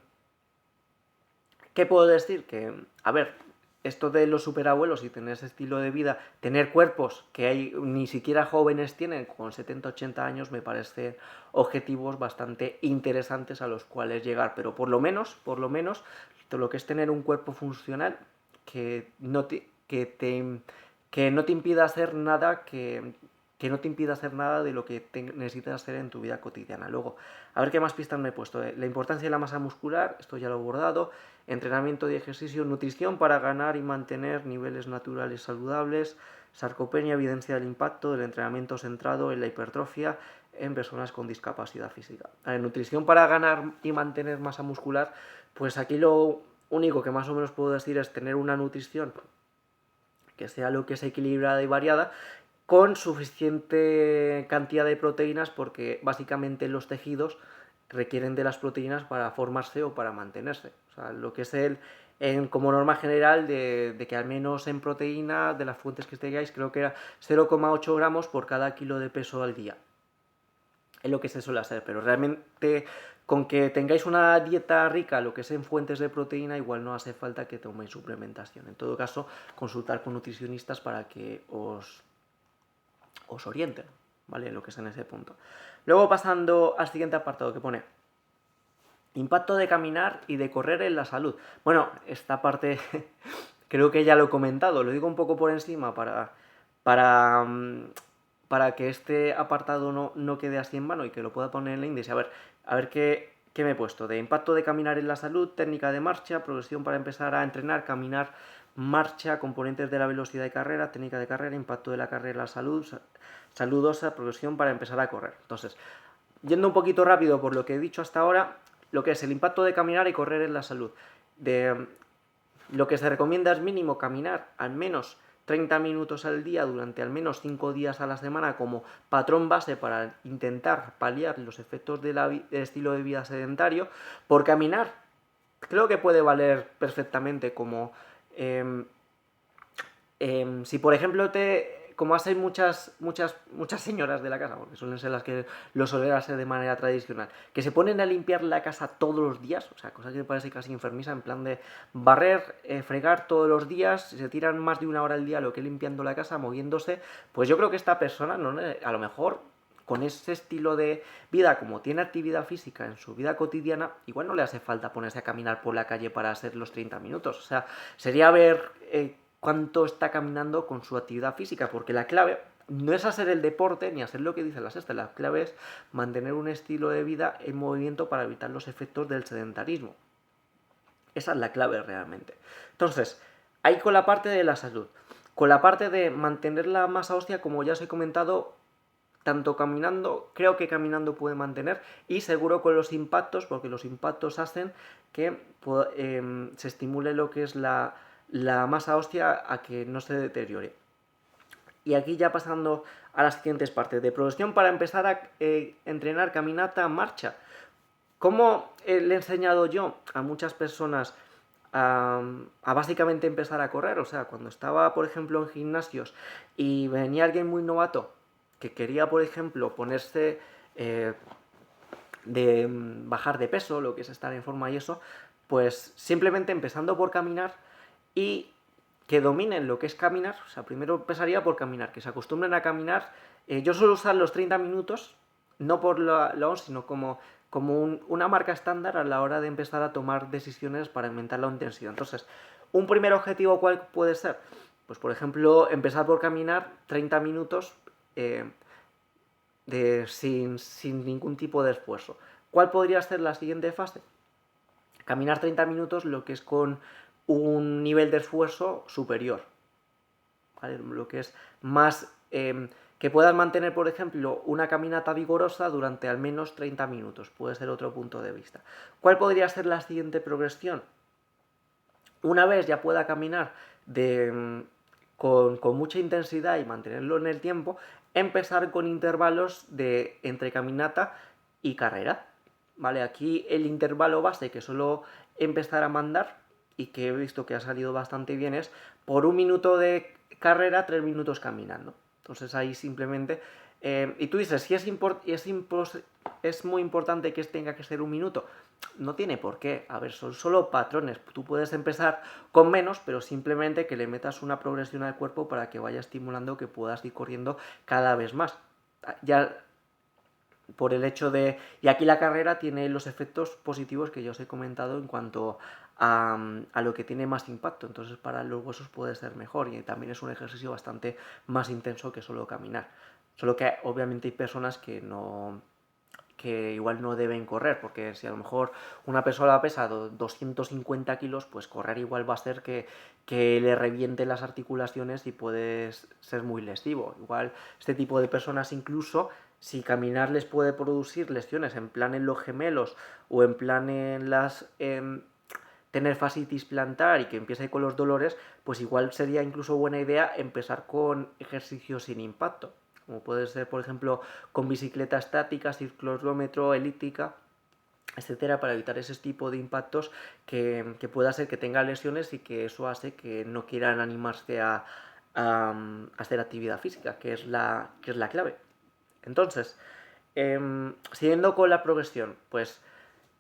puedo decir? Que, a ver, esto de los superabuelos y tener ese estilo de vida, tener cuerpos que hay, ni siquiera jóvenes tienen con 70, 80 años, me parecen objetivos bastante interesantes a los cuales llegar, pero por lo menos, lo que es tener un cuerpo funcional que no te impida hacer nada que no te impida hacer nada de lo que necesitas hacer en tu vida cotidiana. Luego, a ver qué más pistas me he puesto. La importancia de la masa muscular, esto ya lo he abordado. Entrenamiento y ejercicio, nutrición para ganar y mantener niveles naturales saludables. Sarcopenia, evidencia del impacto del entrenamiento centrado en la hipertrofia en personas con discapacidad física. Nutrición para ganar y mantener masa muscular, pues aquí lo único que más o menos puedo decir es tener una nutrición que sea lo que es equilibrada y variada, con suficiente cantidad de proteínas, porque básicamente los tejidos requieren de las proteínas para formarse o para mantenerse. O sea, lo que es como norma general de que al menos en proteína, de las fuentes que tengáis, creo que era 0,8 gramos por cada kilo de peso al día. Es lo que se suele hacer, pero realmente con que tengáis una dieta rica, lo que es en fuentes de proteína, igual no hace falta que toméis suplementación. En todo caso, consultar con nutricionistas para que os orienten, ¿vale? Lo que es en ese punto. Luego pasando al siguiente apartado que pone impacto de caminar y de correr en la salud. Bueno, esta parte creo que ya lo he comentado, lo digo un poco por encima para que este apartado no quede así en vano y que lo pueda poner en el índice. A ver qué me he puesto. De impacto de caminar en la salud, técnica de marcha, progresión para empezar a entrenar, caminar, marcha, componentes de la velocidad de carrera, técnica de carrera, impacto de la carrera en la salud, saludosa, progresión para empezar a correr. Entonces, yendo un poquito rápido por lo que he dicho hasta ahora, lo que es el impacto de caminar y correr en la salud. Lo que se recomienda es mínimo caminar al menos 30 minutos al día durante al menos 5 días a la semana como patrón base para intentar paliar los efectos del estilo de vida sedentario. Por caminar, creo que puede valer perfectamente como si por ejemplo como hacen muchas señoras de la casa, porque suelen ser las que lo suelen hacer de manera tradicional, que se ponen a limpiar la casa todos los días, o sea, cosa que me parece casi enfermiza, en plan de barrer, fregar todos los días, se tiran más de una hora al día lo que limpiando la casa, moviéndose, pues yo creo que esta persona, ¿no? A lo mejor con ese estilo de vida, como tiene actividad física en su vida cotidiana, igual no le hace falta ponerse a caminar por la calle para hacer los 30 minutos, o sea, sería ver cuánto está caminando con su actividad física, porque la clave no es hacer el deporte ni hacer lo que dicen las estas, la clave es mantener un estilo de vida en movimiento para evitar los efectos del sedentarismo. Esa es la clave realmente. Entonces, ahí con la parte de la salud, con la parte de mantener la masa ósea, como ya os he comentado, tanto caminando, creo que caminando puede mantener, y seguro con los impactos, porque los impactos hacen que se estimule lo que es la masa ósea a que no se deteriore. Y aquí ya pasando a las siguientes partes, de progresión para empezar a entrenar caminata, marcha. ¿Cómo le he enseñado yo a muchas personas a básicamente empezar a correr. O sea, cuando estaba, por ejemplo, en gimnasios y venía alguien muy novato que quería, por ejemplo, ponerse bajar de peso, lo que es estar en forma y eso, pues simplemente empezando por caminar y que dominen lo que es caminar. O sea, primero empezaría por caminar, que se acostumbren a caminar. Yo suelo usar los 30 minutos, no por lo sino como una marca estándar a la hora de empezar a tomar decisiones para aumentar la intensidad. Entonces, un primer objetivo, ¿cuál puede ser? Pues, por ejemplo, empezar por caminar 30 minutos sin ningún tipo de esfuerzo. ¿Cuál podría ser la siguiente fase? Caminar 30 minutos, lo que es con un nivel de esfuerzo superior, ¿vale? Lo que es más... que puedas mantener, por ejemplo, una caminata vigorosa durante al menos 30 minutos. Puede ser otro punto de vista. ¿Cuál podría ser la siguiente progresión? Una vez ya pueda caminar con mucha intensidad y mantenerlo en el tiempo, empezar con intervalos de entre caminata y carrera. ¿Vale? Aquí el intervalo base que suelo empezar a mandar y que he visto que ha salido bastante bien es por 1 minuto de carrera, 3 minutos caminando. Entonces ahí simplemente... y tú dices, si es muy importante que tenga que ser 1 minuto. No tiene por qué. A ver, son solo patrones. Tú puedes empezar con menos, pero simplemente que le metas una progresión al cuerpo para que vaya estimulando que puedas ir corriendo cada vez más. Ya por el hecho de... Y aquí la carrera tiene los efectos positivos que yo os he comentado en cuanto a lo que tiene más impacto. Entonces para los huesos puede ser mejor y también es un ejercicio bastante más intenso que solo caminar. Solo que obviamente hay personas que igual no deben correr, porque si a lo mejor una persona pesa 250 kilos, pues correr igual va a ser que le reviente las articulaciones y puede ser muy lesivo. Igual este tipo de personas incluso, si caminar les puede producir lesiones en plan en los gemelos o en plan en tener fascitis plantar y que empiece con los dolores, pues igual sería incluso buena idea empezar con ejercicios sin impacto, como puede ser, por ejemplo, con bicicleta estática, ciclómetro, elíptica, etcétera, para evitar ese tipo de impactos que pueda ser que tenga lesiones y que eso hace que no quieran animarse a hacer actividad física, que es la clave. Entonces, siguiendo con la progresión, pues,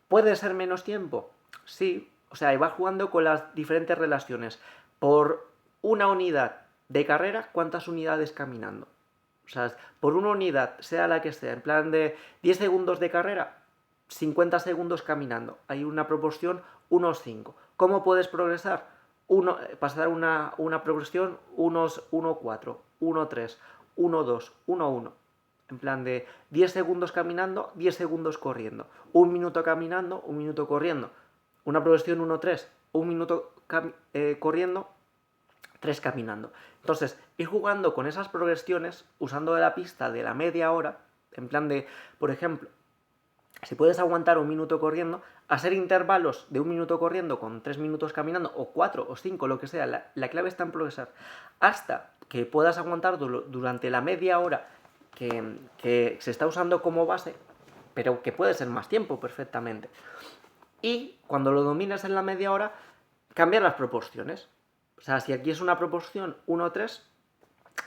¿puede ser menos tiempo? Sí, o sea, y va jugando con las diferentes relaciones. Por una unidad de carrera, ¿cuántas unidades caminando? O sea, por una unidad, sea la que sea, en plan de 10 segundos de carrera, 50 segundos caminando. Hay una proporción 1:5. ¿Cómo puedes progresar? Pasar una progresión 1:4, 1:3, 1:2, 1:1. En plan de 10 segundos caminando, 10 segundos corriendo. 1 minuto caminando, 1 minuto corriendo. Una progresión 1:3, 1 minuto corriendo, 3 caminando. Entonces, ir jugando con esas progresiones, usando la pista de la media hora, en plan de, por ejemplo, si puedes aguantar 1 minuto corriendo, hacer intervalos de 1 minuto corriendo con 3 minutos caminando, o 4 o 5, lo que sea, la clave está en progresar, hasta que puedas aguantar durante la media hora que se está usando como base, pero que puede ser más tiempo perfectamente. Y cuando lo dominas en la media hora, cambiar las proporciones. O sea, si aquí es una proporción 1:3,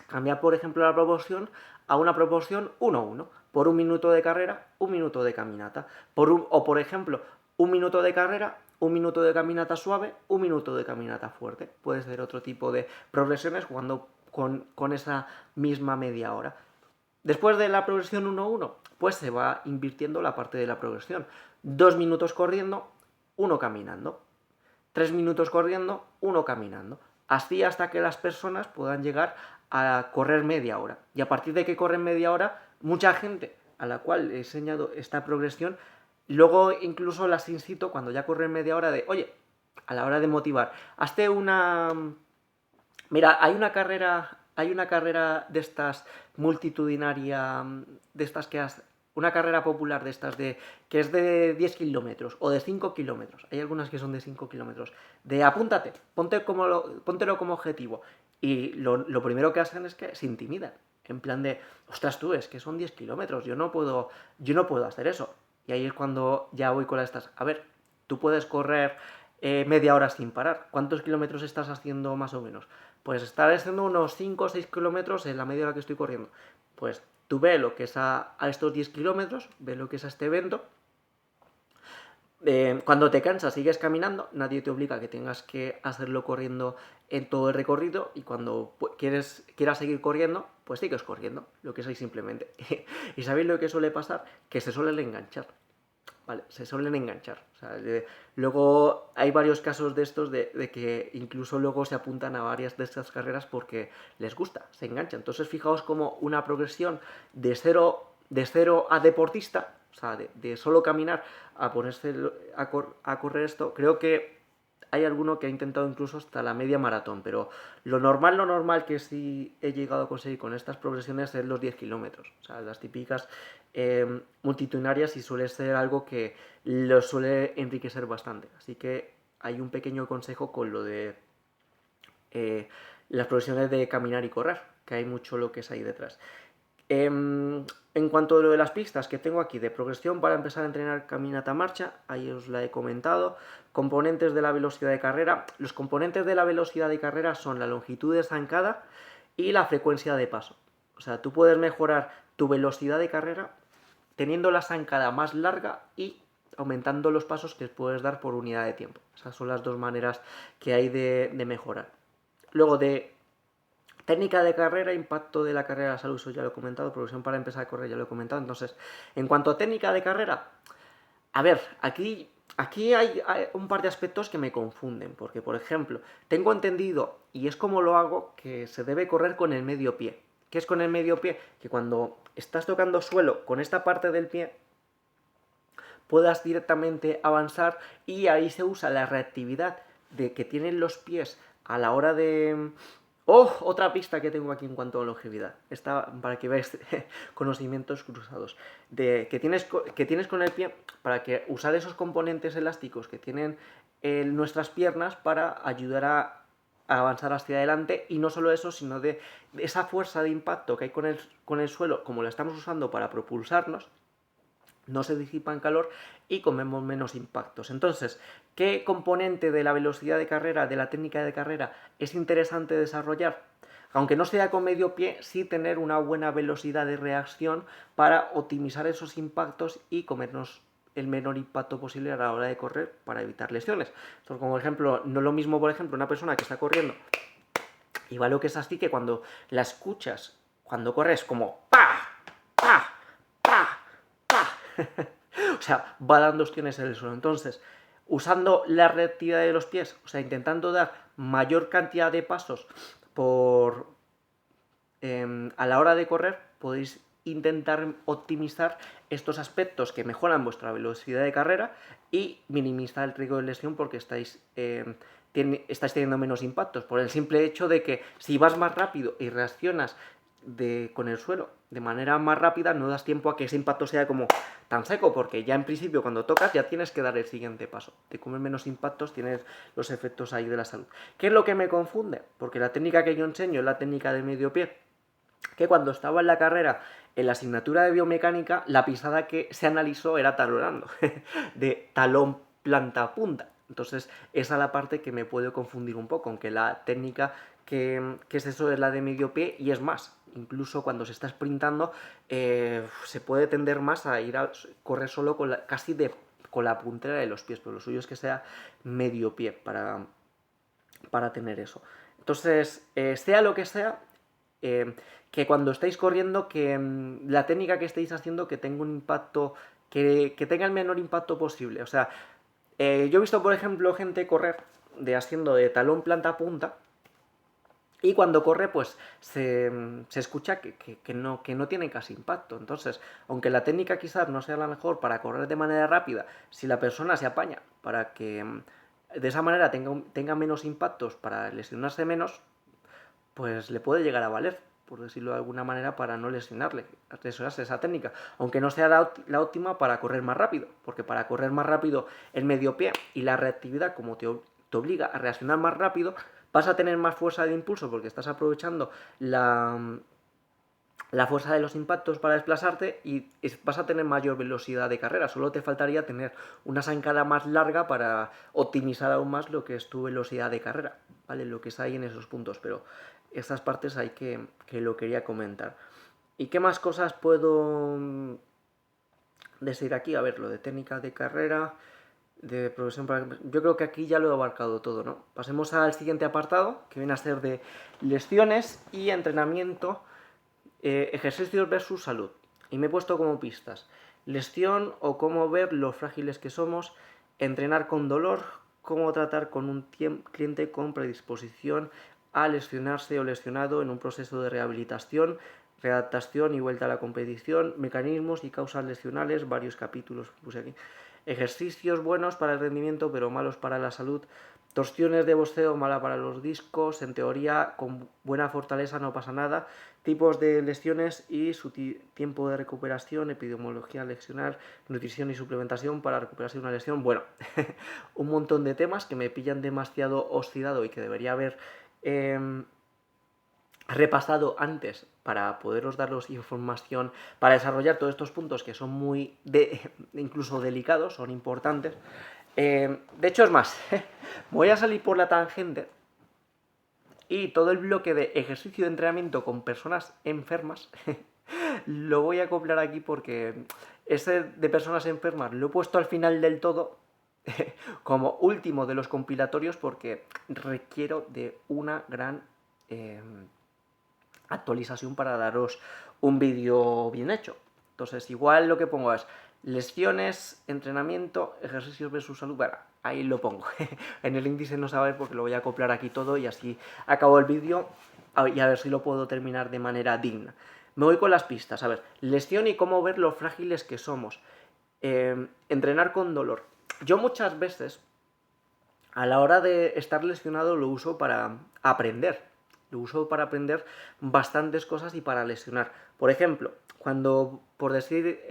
cambiar, por ejemplo, la proporción a una proporción 1:1. Por 1 minuto de carrera, 1 minuto de caminata. O, por ejemplo, 1 minuto de carrera, 1 minuto de caminata suave, 1 minuto de caminata fuerte. Puede ser otro tipo de progresiones jugando con esa misma media hora. Después de la progresión 1:1, pues se va invirtiendo la parte de la progresión. 2 minutos corriendo, 1 caminando. 3 minutos corriendo, 1 caminando. Así hasta que las personas puedan llegar a correr media hora. Y a partir de que corren media hora, mucha gente a la cual he enseñado esta progresión, luego incluso las incito cuando ya corren media hora de, oye, a la hora de motivar, hazte una... Mira, hay una carrera de estas multitudinaria, de estas que has... Una carrera popular de estas que es de 10 kilómetros o de 5 kilómetros. Hay algunas que son de 5 kilómetros. De apúntate, póntelo como objetivo. Y lo primero que hacen es que se intimidan. En plan de, ostras tú, es que son 10 kilómetros, yo no puedo hacer eso. Y ahí es cuando ya voy con estas. A ver, tú puedes correr media hora sin parar. ¿Cuántos kilómetros estás haciendo más o menos? Pues estaré haciendo unos 5 o 6 kilómetros en la media hora que estoy corriendo. Pues tú ve lo que es a estos 10 kilómetros, ve lo que es a este evento. Cuando te cansas sigues caminando, nadie te obliga a que tengas que hacerlo corriendo en todo el recorrido, y cuando quieras seguir corriendo, pues sigues corriendo, lo que es ahí simplemente. ¿Y sabéis lo que suele pasar? Que se suelen enganchar. Vale, se suelen enganchar. O sea, luego hay varios casos de estos de que incluso luego se apuntan a varias de estas carreras porque les gusta, se enganchan. Entonces fijaos como una progresión de cero a deportista, o sea, de solo caminar a ponerse a correr esto. Creo que hay alguno que ha intentado incluso hasta la media maratón, pero lo normal que sí he llegado a conseguir con estas progresiones es los 10 kilómetros. O sea, las típicas multitudinarias, y suele ser algo que lo suele enriquecer bastante. Así que hay un pequeño consejo con lo de las progresiones de caminar y correr, que hay mucho lo que es ahí detrás. En cuanto a lo de las pistas que tengo aquí de progresión para empezar a entrenar caminata marcha, ahí os la he comentado. Componentes de la velocidad de carrera. Los componentes de la velocidad de carrera son la longitud de zancada y la frecuencia de paso. O sea, tú puedes mejorar tu velocidad de carrera teniendo la zancada más larga y aumentando los pasos que puedes dar por unidad de tiempo. Esas son las dos maneras que hay de mejorar. Luego de técnica de carrera, impacto de la carrera, salud, eso ya lo he comentado, progresión para empezar a correr ya lo he comentado. Entonces, en cuanto a técnica de carrera, a ver, aquí hay un par de aspectos que me confunden, porque por ejemplo, tengo entendido, y es como lo hago, que se debe correr con el medio pie. ¿Qué es con el medio pie? Que cuando estás tocando suelo con esta parte del pie, puedas directamente avanzar, y ahí se usa la reactividad de que tienen los pies a la hora de... ¡Oh! Otra pista que tengo aquí en cuanto a longevidad. Esta, para que veáis conocimientos cruzados. Que tienes con el pie, para que usar esos componentes elásticos que tienen nuestras piernas para ayudar a avanzar hacia adelante. Y no solo eso, sino de esa fuerza de impacto que hay con el suelo, como la estamos usando para propulsarnos, no se disipa en calor y comemos menos impactos. Entonces, ¿qué componente de la velocidad de carrera, de la técnica de carrera, es interesante desarrollar? Aunque no sea con medio pie, sí tener una buena velocidad de reacción para optimizar esos impactos y comernos el menor impacto posible a la hora de correr para evitar lesiones. Entonces, como ejemplo, no es lo mismo, por ejemplo, una persona que está corriendo y va lo que es así, que cuando la escuchas, cuando corres como ¡pa! ¡pa! ¡pa! ¡pa! O sea, va dando opciones en el suelo. Entonces, usando la reactividad de los pies, o sea, intentando dar mayor cantidad de pasos a la hora de correr, podéis intentar optimizar estos aspectos que mejoran vuestra velocidad de carrera y minimizar el riesgo de lesión, porque estáis teniendo menos impactos por el simple hecho de que si vas más rápido y reaccionas con el suelo de manera más rápida, no das tiempo a que ese impacto sea como tan seco, porque ya en principio cuando tocas ya tienes que dar el siguiente paso. Te comes menos impactos, tienes los efectos ahí de la salud. ¿Qué es lo que me confunde? Porque la técnica que yo enseño es la técnica de medio pie, que cuando estaba en la carrera, en la asignatura de biomecánica, la pisada que se analizó era talonando, de talón planta punta. Entonces, esa es la parte que me puede confundir un poco, aunque la técnica que es eso es la de medio pie, y es más, incluso cuando se está sprintando, se puede tender más a ir a correr solo con la puntera de los pies, pero lo suyo es que sea medio pie para tener eso. Entonces, sea lo que sea, que cuando estáis corriendo, que la técnica que estáis haciendo que tenga un impacto, que tenga el menor impacto posible. O sea, yo he visto, por ejemplo, gente correr haciendo de talón planta punta, y cuando corre, pues se escucha que no tiene casi impacto. Entonces, aunque la técnica quizás no sea la mejor para correr de manera rápida, si la persona se apaña para que de esa manera tenga menos impactos, para lesionarse menos, pues le puede llegar a valer, por decirlo de alguna manera, para no lesionarle, asesorarse esa técnica, aunque no sea la óptima para correr más rápido, porque para correr más rápido el medio pie y la reactividad, como te obliga a reaccionar más rápido, vas a tener más fuerza de impulso porque estás aprovechando la fuerza de los impactos para desplazarte y vas a tener mayor velocidad de carrera. Solo te faltaría tener una zancada más larga para optimizar aún más lo que es tu velocidad de carrera, ¿vale? Lo que está ahí en esos puntos, pero estas partes hay que lo quería comentar. ¿Y qué más cosas puedo decir aquí? A ver, lo de técnica de carrera, de progresión para... Yo creo que aquí ya lo he abarcado todo, ¿no? Pasemos al siguiente apartado, que viene a ser de lecciones y entrenamiento, ejercicios versus salud. Y me he puesto como pistas: lesión o cómo ver lo frágiles que somos, entrenar con dolor, cómo tratar con un cliente con predisposición a lesionarse o lesionado en un proceso de rehabilitación, readaptación y vuelta a la competición, mecanismos y causas lesionales, varios capítulos que puse aquí, ejercicios buenos para el rendimiento pero malos para la salud, torsiones de boxeo mala para los discos, en teoría con buena fortaleza no pasa nada, tipos de lesiones y su tiempo de recuperación, epidemiología lesional, nutrición y suplementación para recuperarse de una lesión. Bueno, un montón de temas que me pillan demasiado oxidado y que debería haber repasado antes para poderos daros información para desarrollar todos estos puntos que son muy incluso delicados, son importantes. De hecho, es más, voy a salir por la tangente y todo el bloque de ejercicio de entrenamiento con personas enfermas lo voy a acoplar aquí porque ese de personas enfermas lo he puesto al final del todo como último de los compilatorios porque requiero de una gran actualización para daros un vídeo bien hecho. Entonces, igual lo que pongo es lesiones, entrenamiento, ejercicios versus salud. Bueno, ahí lo pongo. En el índice no sabéis porque lo voy a acoplar aquí todo y así acabo el vídeo y a ver si lo puedo terminar de manera digna. Me voy con las pistas. A ver, lesión y cómo ver lo frágiles que somos. Entrenar con dolor. Yo muchas veces, a la hora de estar lesionado, lo uso para aprender. Lo uso para aprender bastantes cosas y para lesionar. Por ejemplo, cuando, por decir,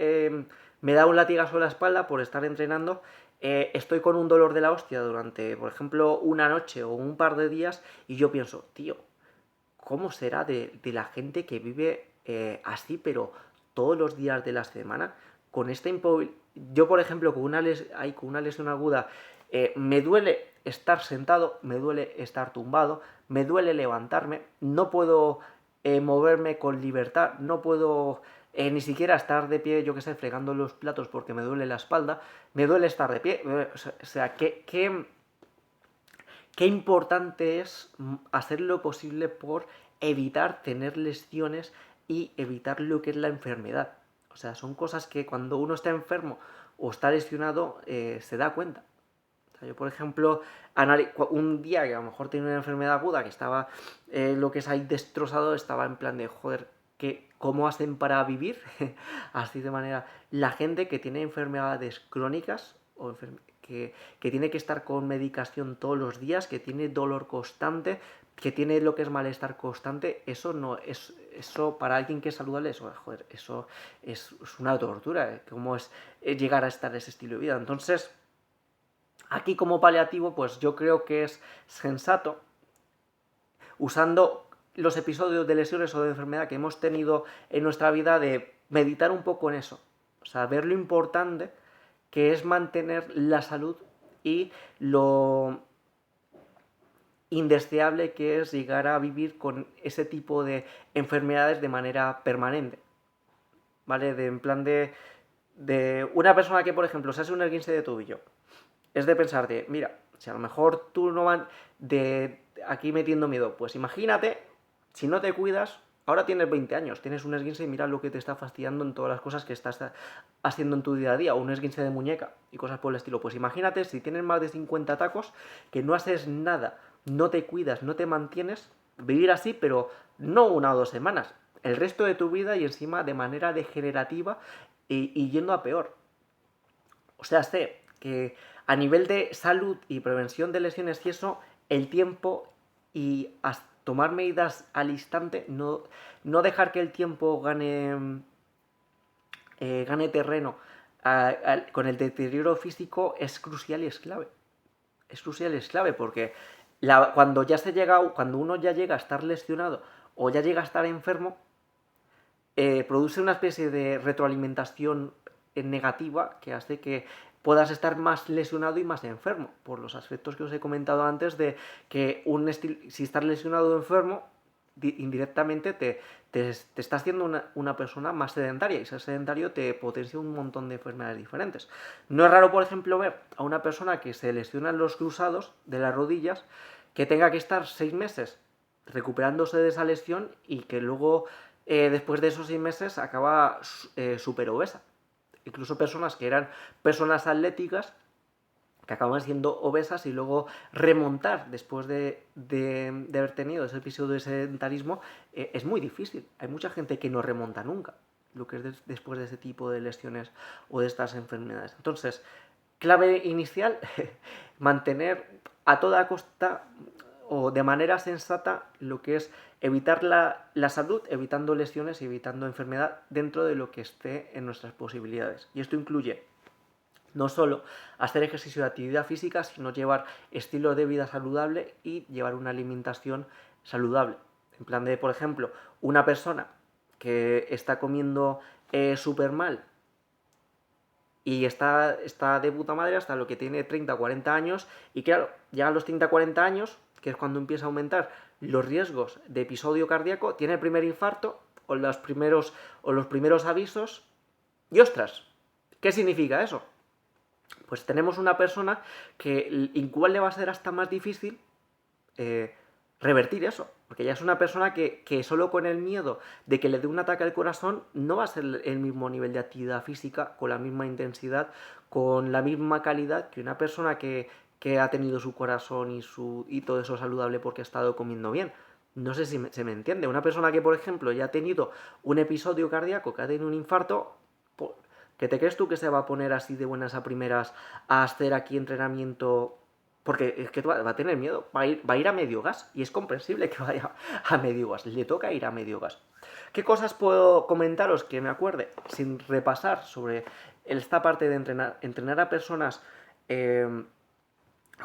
me da un latigazo en la espalda por estar entrenando, estoy con un dolor de la hostia durante, por ejemplo, una noche o un par de días y yo pienso, tío, ¿cómo será de la gente que vive así, pero todos los días de la semana? Con esta yo, por ejemplo, con una lesión aguda, me duele estar sentado, me duele estar tumbado, me duele levantarme, no puedo moverme con libertad, no puedo ni siquiera estar de pie, yo que sé, fregando los platos porque me duele la espalda, me duele estar de pie. O sea, qué importante es hacer lo posible por evitar tener lesiones y evitar lo que es la enfermedad. O sea, son cosas que cuando uno está enfermo o está lesionado se da cuenta. O sea, yo, por ejemplo, un día que a lo mejor tenía una enfermedad aguda que estaba lo que es ahí destrozado, estaba en plan de, joder, ¿cómo hacen para vivir? Así de manera. La gente que tiene enfermedades crónicas o que tiene que estar con medicación todos los días, que tiene dolor constante, que tiene lo que es malestar constante, eso no es, eso para alguien que es saludable, eso, joder, eso es una tortura, cómo es llegar a estar en ese estilo de vida. Entonces, aquí como paliativo, pues yo creo que es sensato, usando los episodios de lesiones o de enfermedad que hemos tenido en nuestra vida, de meditar un poco en eso. O sea, ver lo importante que es mantener la salud y lo indeseable que es llegar a vivir con ese tipo de enfermedades de manera permanente. ¿Vale? En plan de una persona que, por ejemplo, se hace un esguince de tobillo. Es de pensarte, mira, si a lo mejor tú no van de aquí metiendo miedo, pues imagínate, si no te cuidas, ahora tienes 20 años, tienes un esguince y mira lo que te está fastidiando en todas las cosas que estás haciendo en tu día a día, o un esguince de muñeca y cosas por el estilo. Pues imagínate si tienes más de 50 tacos, que no haces nada, no te cuidas, no te mantienes, vivir así, pero no 1 o 2 semanas, el resto de tu vida y encima de manera degenerativa y yendo a peor. O sea, sé que a nivel de salud y prevención de lesiones y eso, el tiempo y tomar medidas al instante, no dejar que el tiempo gane terreno con el deterioro físico es crucial y es clave. Es crucial y es clave porque cuando uno ya llega a estar lesionado o ya llega a estar enfermo, produce una especie de retroalimentación negativa que hace que puedas estar más lesionado y más enfermo, por los aspectos que os he comentado antes de que si estás lesionado o enfermo, indirectamente te está haciendo una persona más sedentaria, y ser sedentario te potencia un montón de enfermedades diferentes. No es raro, por ejemplo, ver a una persona que se lesiona en los cruzados de las rodillas, que tenga que estar 6 meses recuperándose de esa lesión y que luego, después de esos 6 meses, acaba súper obesa. Incluso personas que eran personas atléticas que acaban siendo obesas, y luego remontar después de haber tenido ese episodio de sedentarismo es muy difícil. Hay mucha gente que no remonta nunca lo que es después de ese tipo de lesiones o de estas enfermedades. Entonces, clave inicial, mantener a toda costa o de manera sensata lo que es evitar la salud, evitando lesiones y evitando enfermedad dentro de lo que esté en nuestras posibilidades. Y esto incluye no solo hacer ejercicio de actividad física, sino llevar estilo de vida saludable y llevar una alimentación saludable. En plan de, por ejemplo, una persona que está comiendo súper mal y está de puta madre hasta lo que tiene 30 o 40 años, y claro, llega a los 30 o 40 años, que es cuando empieza a aumentar los riesgos de episodio cardíaco, tiene el primer infarto o los primeros avisos, y ostras, ¿qué significa eso? Pues tenemos una persona que igual le va a ser hasta más difícil revertir eso, porque ya es una persona que solo con el miedo de que le dé un ataque al corazón no va a ser el mismo nivel de actividad física, con la misma intensidad, con la misma calidad que una persona que ha tenido su corazón y todo eso saludable porque ha estado comiendo bien. No sé si se me entiende. Una persona que, por ejemplo, ya ha tenido un episodio cardíaco, que ha tenido un infarto, ¿qué te crees tú que se va a poner así de buenas a primeras a hacer aquí entrenamiento? Porque es que va a tener miedo, va a ir a medio gas, y es comprensible que vaya a medio gas, le toca ir a medio gas. ¿Qué cosas puedo comentaros que me acuerde sin repasar sobre esta parte de entrenar a personas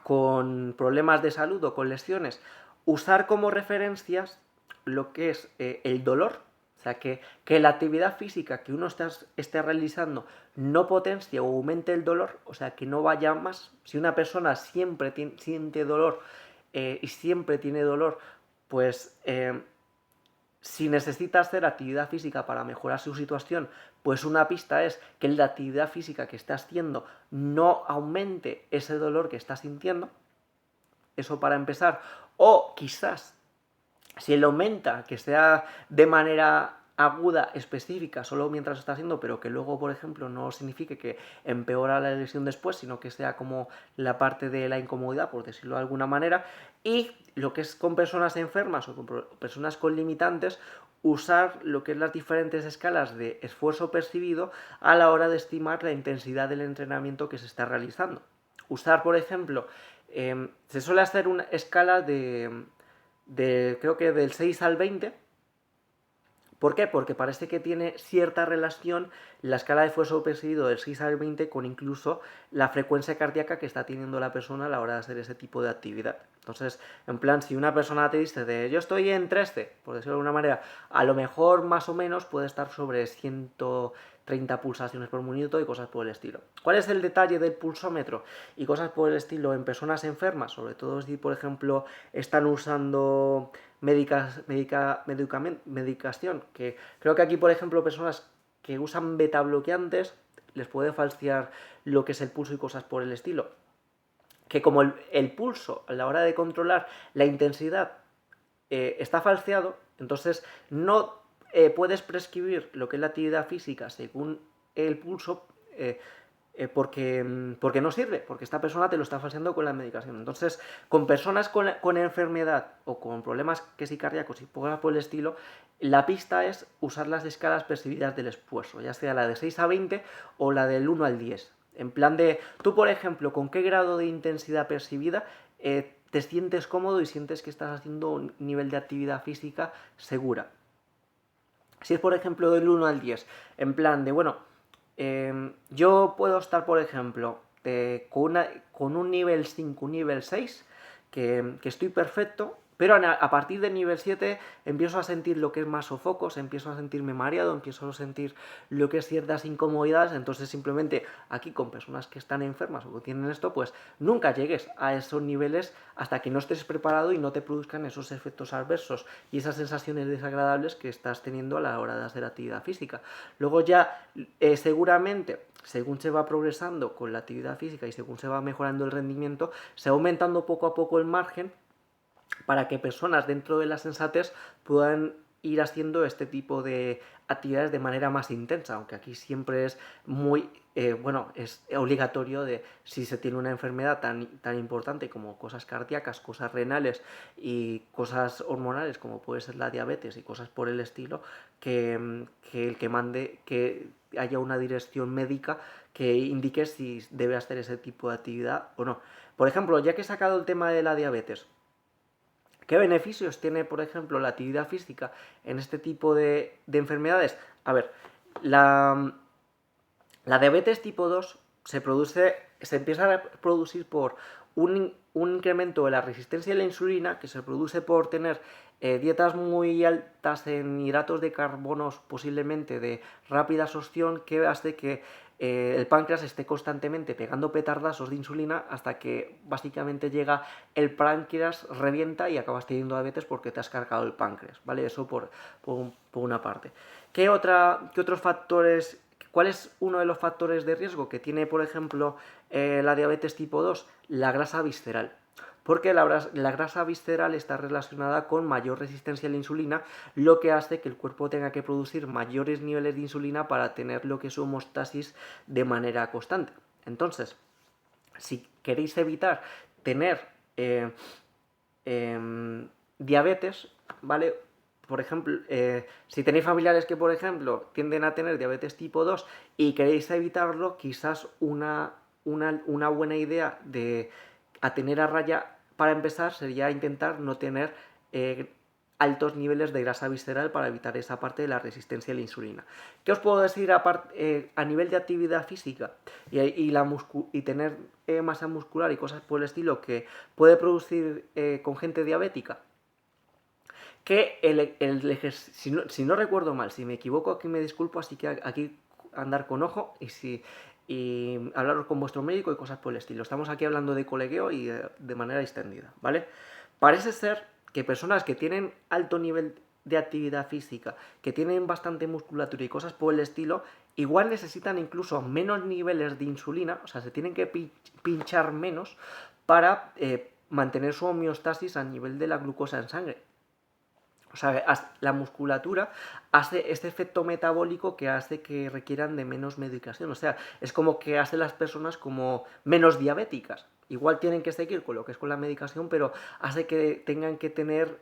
con problemas de salud o con lesiones? Usar como referencias lo que es el dolor. O sea, que la actividad física que uno esté realizando no potencie o aumente el dolor, o sea, que no vaya más. Si una persona siempre siente dolor y siempre tiene dolor, pues si necesita hacer actividad física para mejorar su situación, pues una pista es que la actividad física que está haciendo no aumente ese dolor que está sintiendo. Eso para empezar. O quizás, si él aumenta, que sea de manera aguda, específica, solo mientras está haciendo, pero que luego, por ejemplo, no signifique que empeora la lesión después, sino que sea como la parte de la incomodidad, por decirlo de alguna manera. Y lo que es con personas enfermas o con personas con limitantes, usar lo que es las diferentes escalas de esfuerzo percibido a la hora de estimar la intensidad del entrenamiento que se está realizando. Usar, por ejemplo, se suele hacer una escala de creo que del 6 al 20. ¿Por qué? Porque parece que tiene cierta relación la escala de esfuerzo percibido del 6 al 20 con incluso la frecuencia cardíaca que está teniendo la persona a la hora de hacer ese tipo de actividad. Entonces, en plan, si una persona te dice de yo estoy en 13, por decirlo de alguna manera, a lo mejor más o menos puede estar sobre 130 pulsaciones por minuto y cosas por el estilo. ¿Cuál es el detalle del pulsómetro y cosas por el estilo en personas enfermas? Sobre todo si, por ejemplo, están usando medicación, que creo que aquí, por ejemplo, personas que usan beta bloqueantes les puede falsear lo que es el pulso y cosas por el estilo. Que como el pulso a la hora de controlar la intensidad está falseado, entonces no puedes prescribir lo que es la actividad física según el pulso porque no sirve, porque esta persona te lo está falseando con la medicación. Entonces, con personas con enfermedad o con problemas que sí cardíacos y cosas por el estilo, la pista es usar las escalas percibidas del esfuerzo, ya sea la de 6 a 20 o la del 1 al 10. En plan de, tú por ejemplo, ¿con qué grado de intensidad percibida te sientes cómodo y sientes que estás haciendo un nivel de actividad física segura? Si es por ejemplo del 1 al 10, en plan de, bueno, yo puedo estar por ejemplo con un nivel 5, un nivel 6, que estoy perfecto, Pero a partir del nivel 7 empiezo a sentir lo que es más sofocos, empiezo a sentirme mareado, empiezo a sentir lo que es ciertas incomodidades. Entonces simplemente aquí con personas que están enfermas o que tienen esto, pues nunca llegues a esos niveles hasta que no estés preparado y no te produzcan esos efectos adversos y esas sensaciones desagradables que estás teniendo a la hora de hacer actividad física. Luego ya seguramente, según se va progresando con la actividad física y según se va mejorando el rendimiento, se va aumentando poco a poco el margen para que personas dentro de la sensatez puedan ir haciendo este tipo de actividades de manera más intensa, aunque aquí siempre es muy, es obligatorio de si se tiene una enfermedad tan importante como cosas cardíacas, cosas renales y cosas hormonales como puede ser la diabetes y cosas por el estilo, que el que mande, que haya una dirección médica que indique si debe hacer ese tipo de actividad o no. Por ejemplo, ya que he sacado el tema de la diabetes, ¿qué beneficios tiene, por ejemplo, la actividad física en este tipo de enfermedades? A ver, la diabetes tipo 2 se empieza a producir por un incremento de la resistencia a la insulina, que se produce por tener dietas muy altas en hidratos de carbonos, posiblemente de rápida absorción, que hace que el páncreas esté constantemente pegando petardazos de insulina hasta que básicamente llega el páncreas, revienta y acabas teniendo diabetes porque te has cargado el páncreas, ¿vale? Eso por una parte. ¿Qué otros factores? ¿Cuál es uno de los factores de riesgo que tiene, por ejemplo, la diabetes tipo 2? La grasa visceral. Porque la grasa visceral está relacionada con mayor resistencia a la insulina, lo que hace que el cuerpo tenga que producir mayores niveles de insulina para tener lo que es homeostasis de manera constante. Entonces, si queréis evitar tener diabetes, ¿vale? Por ejemplo, si tenéis familiares que, por ejemplo, tienden a tener diabetes tipo 2 y queréis evitarlo, quizás una buena idea a tener a raya para empezar sería intentar no tener altos niveles de grasa visceral para evitar esa parte de la resistencia a la insulina. ¿Qué os puedo decir a nivel de actividad física y tener masa muscular y cosas por el estilo que puede producir con gente diabética? Que si no recuerdo mal, si me equivoco aquí me disculpo, así que aquí andar con ojo y hablaros con vuestro médico y cosas por el estilo. Estamos aquí hablando de colegueo y de manera extendida, ¿vale? Parece ser que personas que tienen alto nivel de actividad física, que tienen bastante musculatura y cosas por el estilo, igual necesitan incluso menos niveles de insulina, o sea, se tienen que pinchar menos para mantener su homeostasis a nivel de la glucosa en sangre. O sea, la musculatura hace este efecto metabólico que hace que requieran de menos medicación. O sea, es como que hace las personas como menos diabéticas. Igual tienen que seguir con lo que es con la medicación, pero hace que tengan que tener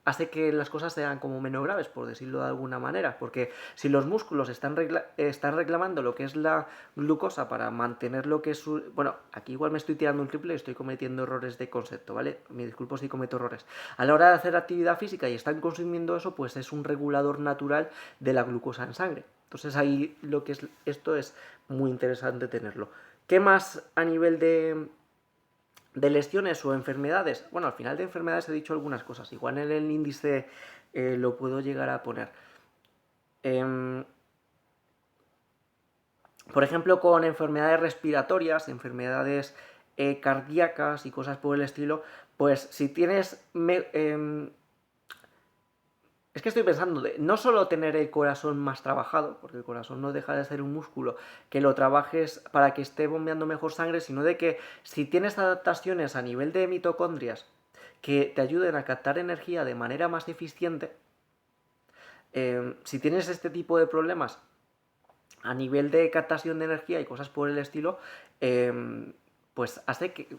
hace que las cosas sean como menos graves, por decirlo de alguna manera, porque si los músculos están reclamando lo que es la glucosa para mantener lo que es su... Bueno, aquí igual me estoy tirando un triple y estoy cometiendo errores de concepto, ¿vale? Me disculpo si cometo errores. A la hora de hacer actividad física y están consumiendo eso, pues es un regulador natural de la glucosa en sangre. Entonces ahí lo que es esto es muy interesante tenerlo. ¿Qué más a nivel de lesiones o enfermedades? Bueno, al final de enfermedades he dicho algunas cosas. Igual en el índice lo puedo llegar a poner. Por ejemplo, con enfermedades respiratorias, enfermedades cardíacas y cosas por el estilo, pues si tienes... Es que estoy pensando de no solo tener el corazón más trabajado, porque el corazón no deja de ser un músculo, que lo trabajes para que esté bombeando mejor sangre, sino de que si tienes adaptaciones a nivel de mitocondrias que te ayuden a captar energía de manera más eficiente, si tienes este tipo de problemas a nivel de captación de energía y cosas por el estilo, pues hace que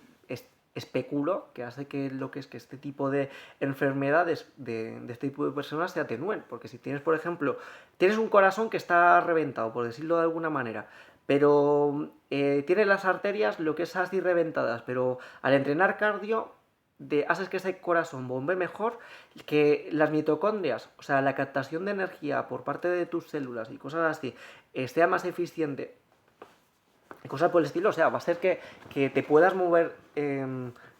especulo que hace que lo que es que este tipo de enfermedades de este tipo de personas se atenúen, porque si tienes, por ejemplo, tienes un corazón que está reventado, por decirlo de alguna manera, pero tienes las arterias lo que es así reventadas, pero al entrenar cardio haces que ese corazón bombe mejor, que las mitocondrias, o sea, la captación de energía por parte de tus células y cosas así, sea más eficiente, cosas por el estilo. O sea, va a ser que te puedas mover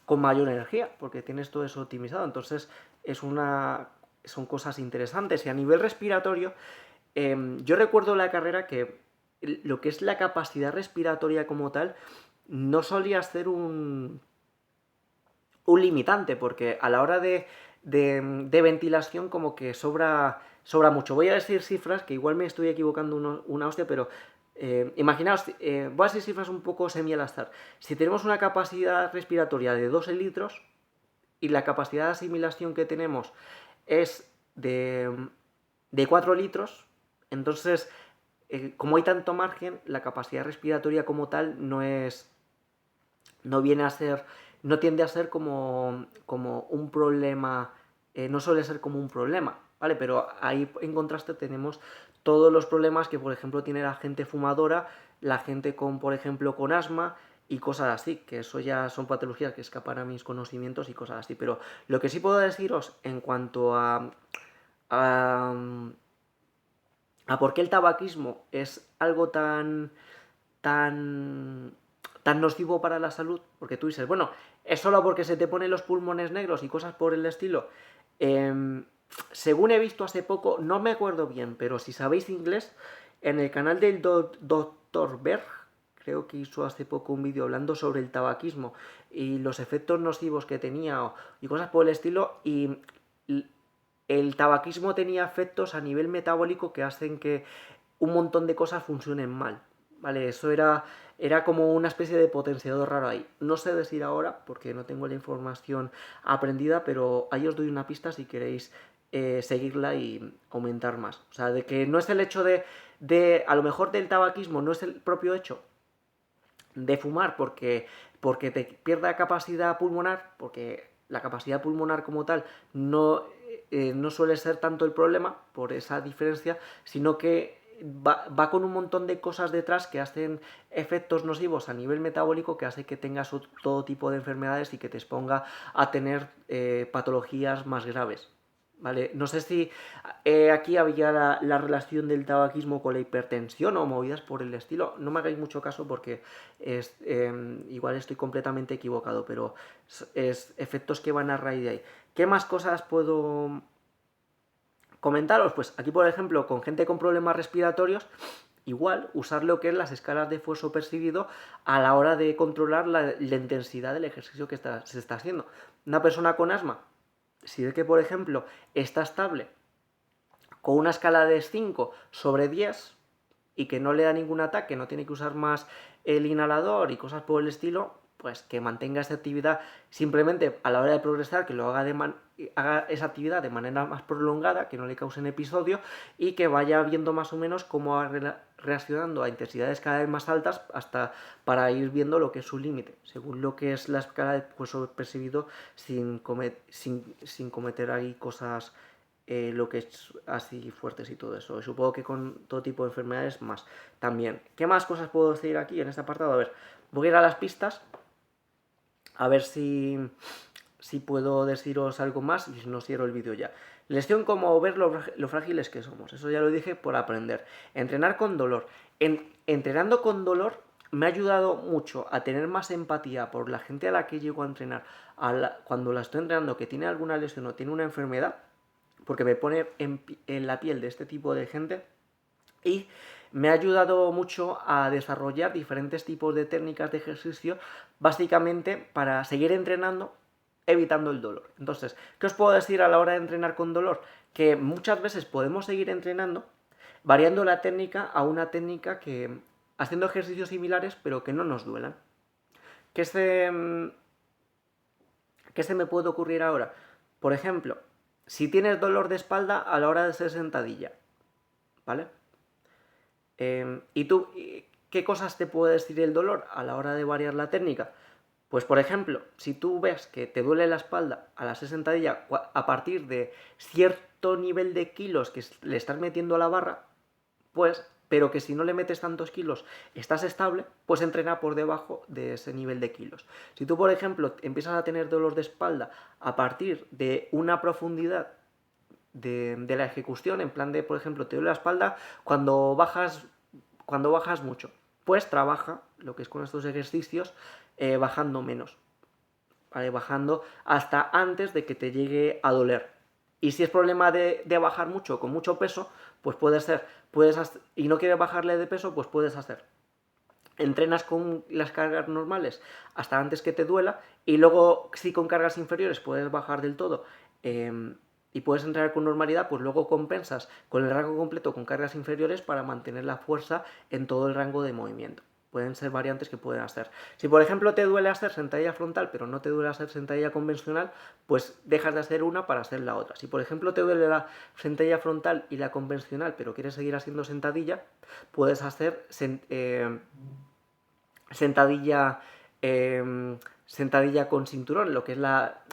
con mayor energía, porque tienes todo eso optimizado. Entonces, son cosas interesantes. Y a nivel respiratorio, yo recuerdo la carrera que lo que es la capacidad respiratoria como tal no solía ser un limitante, porque a la hora de ventilación como que sobra mucho. Voy a decir cifras, que igual me estoy equivocando una hostia, pero imaginaos, voy a decir cifras un poco semi al azar. Si tenemos una capacidad respiratoria de 12 litros y la capacidad de asimilación que tenemos es de 4 litros, entonces, como hay tanto margen, la capacidad respiratoria como tal no viene a ser, no tiende a ser como un problema, no suele ser como un problema, ¿vale? Pero ahí en contraste tenemos todos los problemas que, por ejemplo, tiene la gente fumadora, la gente con, por ejemplo, con asma y cosas así, que eso ya son patologías que escapan a mis conocimientos y cosas así. Pero lo que sí puedo deciros en cuanto a, a por qué el tabaquismo es algo tan, tan nocivo para la salud, porque tú dices, bueno, es solo porque se te ponen los pulmones negros y cosas por el estilo. Según he visto hace poco, no me acuerdo bien, pero si sabéis inglés, en el canal del Dr. Berg, creo que hizo hace poco un vídeo hablando sobre el tabaquismo y los efectos nocivos que tenía y cosas por el estilo, y el tabaquismo tenía efectos a nivel metabólico que hacen que un montón de cosas funcionen mal, ¿vale? Eso era como una especie de potenciador raro ahí. No sé decir ahora, porque no tengo la información aprendida, pero ahí os doy una pista si queréis seguirla y aumentar más. O sea, de que no es el hecho a lo mejor del tabaquismo, no es el propio hecho de fumar porque te pierda capacidad pulmonar, porque la capacidad pulmonar como tal no suele ser tanto el problema por esa diferencia, sino que va con un montón de cosas detrás que hacen efectos nocivos a nivel metabólico, que hace que tengas todo tipo de enfermedades y que te exponga a tener patologías más graves. ¿Vale? No sé si aquí había la relación del tabaquismo con la hipertensión o movidas por el estilo. No me hagáis mucho caso porque igual estoy completamente equivocado, pero es efectos que van a raíz de ahí. ¿Qué más cosas puedo comentaros? Pues aquí, por ejemplo, con gente con problemas respiratorios, igual usar lo que es las escalas de esfuerzo percibido a la hora de controlar la intensidad del ejercicio que se está haciendo. Una persona con asma, si ve que, por ejemplo, está estable con una escala de 5 sobre 10 y que no le da ningún ataque, no tiene que usar más el inhalador y cosas por el estilo, pues que mantenga esa actividad simplemente a la hora de progresar, que lo haga esa actividad de manera más prolongada, que no le causen episodio y que vaya viendo más o menos cómo va reaccionando a intensidades cada vez más altas hasta para ir viendo lo que es su límite, según lo que es la escala de esfuerzo percibido sin cometer ahí cosas lo que es así fuertes y todo eso. Y supongo que con todo tipo de enfermedades más también. ¿Qué más cosas puedo decir aquí en este apartado? A ver, voy a ir a las pistas a ver si puedo deciros algo más y si no cierro el vídeo ya. Lección como ver lo frágiles que somos. Eso ya lo dije por aprender. Entrenar con dolor. Entrenando con dolor me ha ayudado mucho a tener más empatía por la gente a la que llego a entrenar cuando la estoy entrenando que tiene alguna lesión o tiene una enfermedad, porque me pone en la piel de este tipo de gente y me ha ayudado mucho a desarrollar diferentes tipos de técnicas de ejercicio, básicamente para seguir entrenando evitando el dolor. Entonces, ¿qué os puedo decir a la hora de entrenar con dolor? Que muchas veces podemos seguir entrenando variando la técnica a una técnica que haciendo ejercicios similares pero que no nos duelan. ¿Qué se me puede ocurrir ahora? Por ejemplo, si tienes dolor de espalda a la hora de hacer sentadilla, ¿vale? ¿Y tú qué cosas te puede decir el dolor a la hora de variar la técnica? Pues por ejemplo, si tú ves que te duele la espalda a la hacer sentadilla a partir de cierto nivel de kilos que le estás metiendo a la barra, pues, pero que si no le metes tantos kilos estás estable, pues entrena por debajo de ese nivel de kilos. Si tú, por ejemplo, empiezas a tener dolor de espalda a partir de una profundidad de la ejecución, en plan de, por ejemplo, te duele la espalda cuando bajas mucho, pues trabaja lo que es con estos ejercicios bajando menos. ¿vale? Bajando hasta antes de que te llegue a doler. Y si es problema de bajar mucho, con mucho peso, pues y no quieres bajarle de peso, pues puedes hacer. Entrenas con las cargas normales hasta antes que te duela y luego si con cargas inferiores puedes bajar del todo y puedes entrenar con normalidad, pues luego compensas con el rango completo con cargas inferiores para mantener la fuerza en todo el rango de movimiento. Pueden ser variantes que pueden hacer. Si por ejemplo te duele hacer sentadilla frontal pero no te duele hacer sentadilla convencional, pues dejas de hacer una para hacer la otra. Si por ejemplo te duele la sentadilla frontal y la convencional pero quieres seguir haciendo sentadilla, puedes hacer sentadilla sentadilla con cinturón, lo que es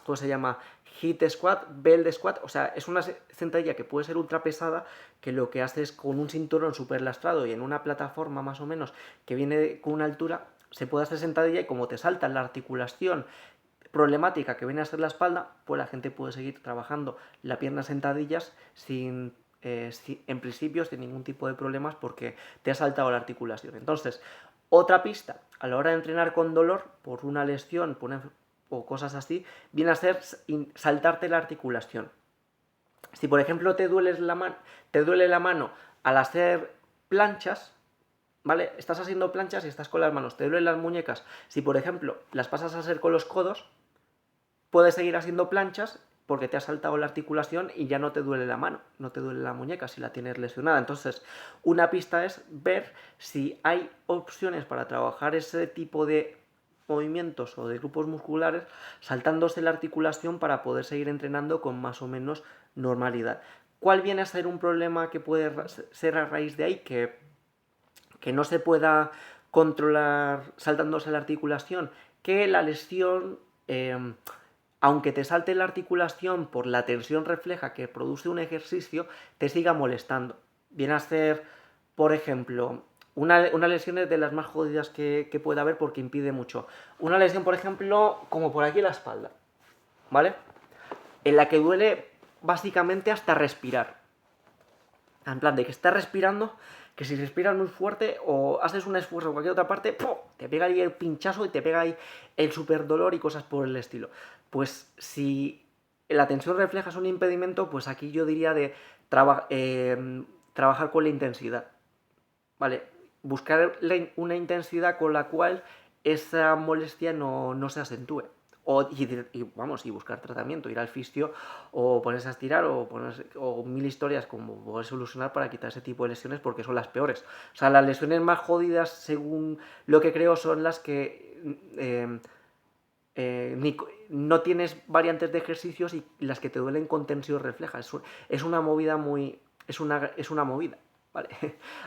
¿cómo se llama? Hit squat, belt squat, o sea, es una sentadilla que puede ser ultra pesada, que lo que hace es con un cinturón súper lastrado y en una plataforma más o menos que viene con una altura, se puede hacer sentadilla y como te salta la articulación problemática que viene a ser la espalda, pues la gente puede seguir trabajando la pierna sentadillas en principio sin ningún tipo de problemas porque te ha saltado la articulación. Entonces, otra pista a la hora de entrenar con dolor por una lesión o cosas así, viene a ser saltarte la articulación. Si por ejemplo te duele la mano al hacer planchas, ¿vale? Estás haciendo planchas y estás con las manos, te duelen las muñecas. Si por ejemplo las pasas a hacer con los codos, puedes seguir haciendo planchas porque te ha saltado la articulación y ya no te duele la mano, no te duele la muñeca si la tienes lesionada. Entonces, una pista es ver si hay opciones para trabajar ese tipo de movimientos o de grupos musculares saltándose la articulación para poder seguir entrenando con más o menos normalidad. ¿Cuál viene a ser un problema que puede ser a raíz de ahí? Que no se pueda controlar saltándose la articulación, que la lesión aunque te salte la articulación por la tensión refleja que produce un ejercicio, te siga molestando. Viene a ser, por ejemplo, una lesión es de las más jodidas que puede haber porque impide mucho. Una lesión, por ejemplo, como por aquí en la espalda, ¿vale? En la que duele básicamente hasta respirar. En plan, de que estás respirando, que si respiras muy fuerte o haces un esfuerzo en cualquier otra parte, ¡pum!, te pega ahí el pinchazo y te pega ahí el super dolor y cosas por el estilo. Pues si la tensión refleja es un impedimento, pues aquí yo diría de trabajar con la intensidad, ¿vale? Buscar una intensidad con la cual esa molestia no se acentúe. Y buscar tratamiento, ir al fisio o ponerse a estirar o mil historias como poder solucionar para quitar ese tipo de lesiones porque son las peores. O sea, las lesiones más jodidas, según lo que creo, son las que no tienes variantes de ejercicios y las que te duelen con tensión refleja. Es una movida es una movida, ¿vale?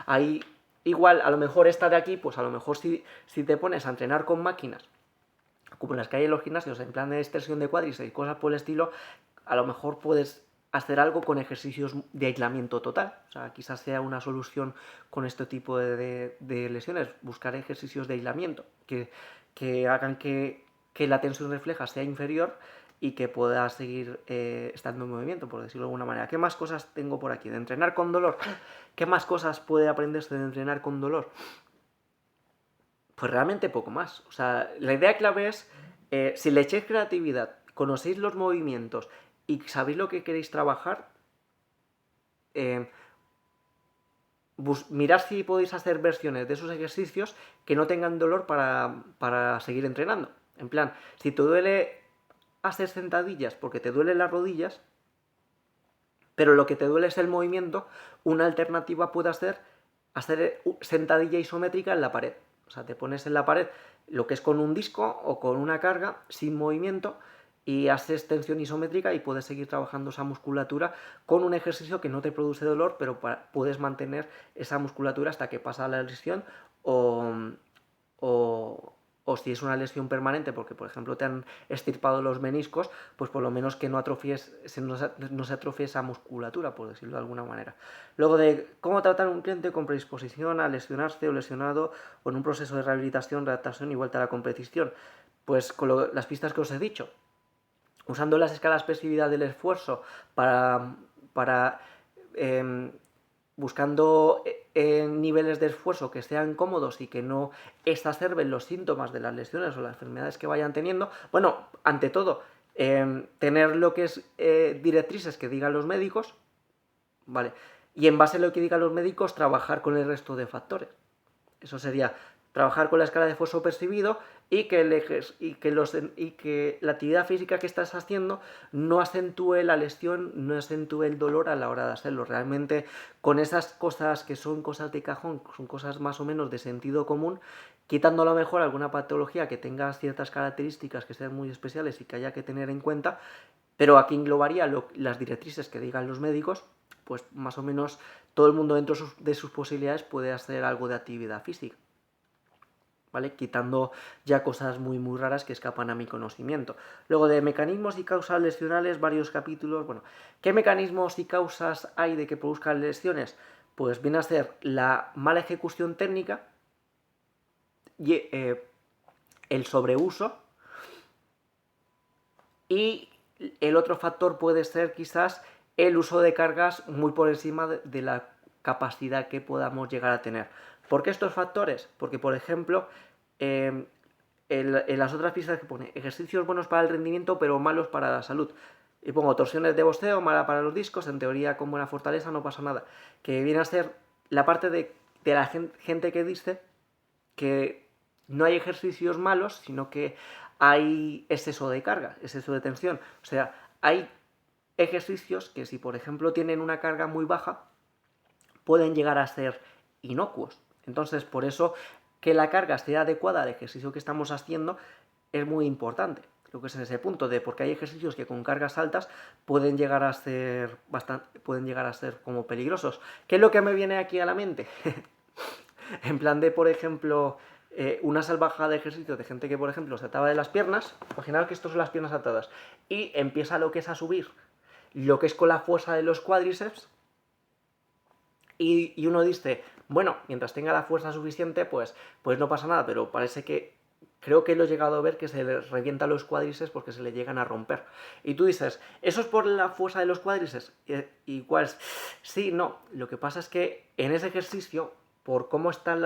Ahí, igual, a lo mejor esta de aquí, pues a lo mejor si te pones a entrenar con máquinas como las que hay en los gimnasios, en plan de extensión de cuádriceps y cosas por el estilo, a lo mejor puedes hacer algo con ejercicios de aislamiento total. O sea, quizás sea una solución con este tipo de lesiones, buscar ejercicios de aislamiento que hagan que la tensión refleja sea inferior y que pueda seguir estando en movimiento, por decirlo de alguna manera. ¿Qué más cosas tengo por aquí? De entrenar con dolor. ¿Qué más cosas puede aprenderse de entrenar con dolor? Pues realmente poco más. O sea, la idea clave es, si le echéis creatividad, conocéis los movimientos y sabéis lo que queréis trabajar, mirad si podéis hacer versiones de esos ejercicios que no tengan dolor para seguir entrenando. En plan, si te duele hacer sentadillas porque te duelen las rodillas, pero lo que te duele es el movimiento, una alternativa puede ser hacer sentadilla isométrica en la pared. O sea, te pones en la pared lo que es con un disco o con una carga sin movimiento y haces tensión isométrica y puedes seguir trabajando esa musculatura con un ejercicio que no te produce dolor, pero puedes mantener esa musculatura hasta que pasa la lesión o si es una lesión permanente porque por ejemplo te han extirpado los meniscos, pues por lo menos que no se atrofie esa musculatura, por decirlo de alguna manera. Luego de cómo tratar a un cliente con predisposición a lesionarse o lesionado o en un proceso de rehabilitación, readaptación y vuelta a la competición, pues con las pistas que os he dicho, usando las escalas de expresividad del esfuerzo para buscando niveles de esfuerzo que sean cómodos y que no exacerben los síntomas de las lesiones o las enfermedades que vayan teniendo. Bueno, ante todo, tener lo que es directrices que digan los médicos, ¿vale? Y en base a lo que digan los médicos, trabajar con el resto de factores. Eso sería trabajar con la escala de esfuerzo percibido y que la actividad física que estás haciendo no acentúe la lesión, no acentúe el dolor a la hora de hacerlo. Realmente, con esas cosas que son cosas de cajón, son cosas más o menos de sentido común, quitando a lo mejor alguna patología que tenga ciertas características que sean muy especiales y que haya que tener en cuenta, pero aquí englobaría las directrices que digan los médicos, pues más o menos todo el mundo dentro de sus posibilidades puede hacer algo de actividad física, ¿vale? Quitando ya cosas muy muy raras que escapan a mi conocimiento. Luego, de mecanismos y causas lesionales, varios capítulos. Bueno, ¿qué mecanismos y causas hay de que produzcan lesiones? Pues viene a ser la mala ejecución técnica y el sobreuso, y el otro factor puede ser quizás el uso de cargas muy por encima de la capacidad que podamos llegar a tener. ¿Por qué estos factores? Porque, por ejemplo, en las otras pistas que pone ejercicios buenos para el rendimiento pero malos para la salud, y pongo torsiones de boxeo, mala para los discos, en teoría con buena fortaleza no pasa nada, que viene a ser la parte de la gente que dice que no hay ejercicios malos, sino que hay exceso de carga, exceso de tensión. O sea, hay ejercicios que, si por ejemplo tienen una carga muy baja, pueden llegar a ser inocuos. Entonces, por eso que la carga esté adecuada al ejercicio que estamos haciendo es muy importante. Lo que es en ese punto de, porque hay ejercicios que con cargas altas pueden llegar a ser como peligrosos. ¿Qué es lo que me viene aquí a la mente? En plan de, por ejemplo, una salvajada de ejercicio de gente que, por ejemplo, se ataba de las piernas. Imaginad que esto son las piernas atadas y empieza lo que es a subir, lo que es con la fuerza de los cuádriceps, y uno dice, bueno, mientras tenga la fuerza suficiente, pues no pasa nada, pero parece que, creo que lo he llegado a ver, que se le revienta los cuádriceps porque se le llegan a romper. Y tú dices, ¿eso es por la fuerza de los cuádriceps? ¿Y cuál es? Sí, no. Lo que pasa es que en ese ejercicio, por cómo están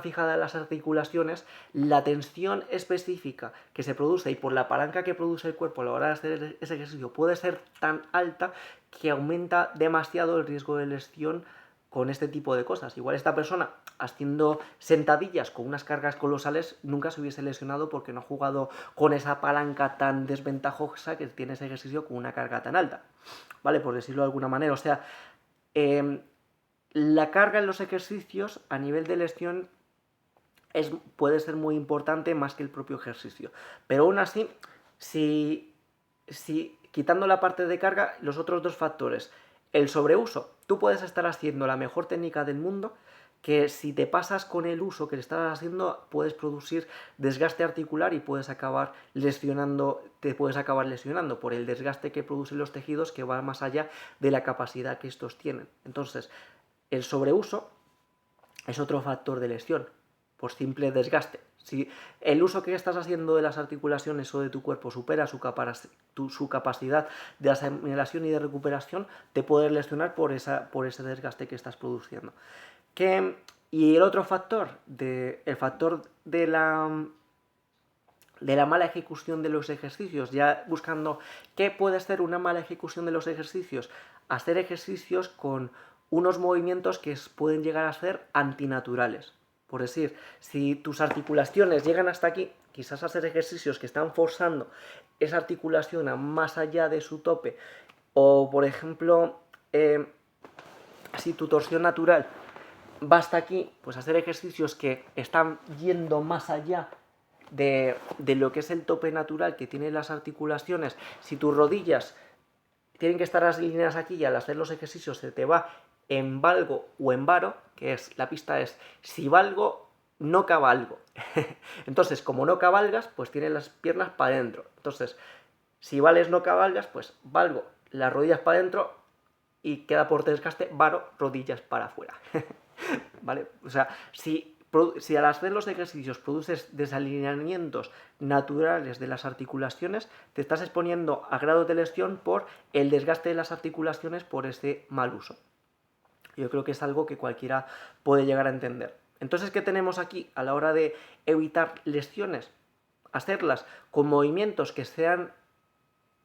fijadas las articulaciones, la tensión específica que se produce y por la palanca que produce el cuerpo a la hora de hacer ese ejercicio puede ser tan alta que aumenta demasiado el riesgo de lesión con este tipo de cosas. Igual esta persona, haciendo sentadillas con unas cargas colosales, nunca se hubiese lesionado porque no ha jugado con esa palanca tan desventajosa que tiene ese ejercicio con una carga tan alta, ¿vale? Por decirlo de alguna manera. O sea, la carga en los ejercicios a nivel de lesión puede ser muy importante más que el propio ejercicio. Pero aún así, si quitando la parte de carga, los otros dos factores, el sobreuso, tú puedes estar haciendo la mejor técnica del mundo, que si te pasas con el uso que le estás haciendo, puedes producir desgaste articular y te puedes acabar lesionando por el desgaste que producen los tejidos, que va más allá de la capacidad que estos tienen. Entonces, el sobreuso es otro factor de lesión, por simple desgaste. Si el uso que estás haciendo de las articulaciones o de tu cuerpo supera su capacidad de asimilación y de recuperación, te puedes lesionar por ese desgaste que estás produciendo. Y el otro factor, el factor de la mala ejecución de los ejercicios, ya buscando qué puede ser una mala ejecución de los ejercicios, hacer ejercicios con unos movimientos que pueden llegar a ser antinaturales. Por decir, si tus articulaciones llegan hasta aquí, quizás hacer ejercicios que están forzando esa articulación a más allá de su tope, o por ejemplo, si tu torsión natural va hasta aquí, pues hacer ejercicios que están yendo más allá de lo que es el tope natural que tienen las articulaciones. Si tus rodillas tienen que estar alineadas aquí y al hacer los ejercicios se te va en valgo o en varo, que es, la pista es, si valgo, no cabalgo. Entonces, como no cabalgas, pues tienes las piernas para adentro. Entonces, si vales no cabalgas, pues valgo, las rodillas para adentro y queda por desgaste, varo, rodillas para afuera. ¿Vale? O sea, si al hacer los ejercicios produces desalineamientos naturales de las articulaciones, te estás exponiendo a grados de lesión por el desgaste de las articulaciones por este mal uso. Yo creo que es algo que cualquiera puede llegar a entender. Entonces, ¿qué tenemos aquí a la hora de evitar lesiones? Hacerlas con movimientos que sean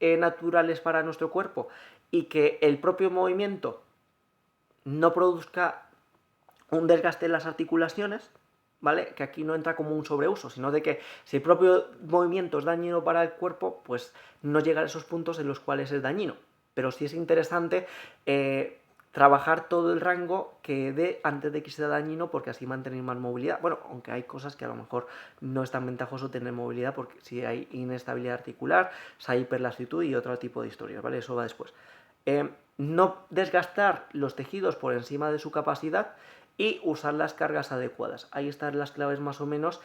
naturales para nuestro cuerpo y que el propio movimiento no produzca un desgaste en las articulaciones, ¿vale? Que aquí no entra como un sobreuso, sino de que si el propio movimiento es dañino para el cuerpo, pues no llega a esos puntos en los cuales es dañino. Pero sí es interesante trabajar todo el rango que dé antes de que sea dañino, porque así mantener más movilidad. Bueno, aunque hay cosas que a lo mejor no es tan ventajoso tener movilidad, porque si hay inestabilidad articular, si hay hiperlaxitud y otro tipo de historias, ¿vale? Eso va después. No desgastar los tejidos por encima de su capacidad y usar las cargas adecuadas. Ahí están las claves más o menos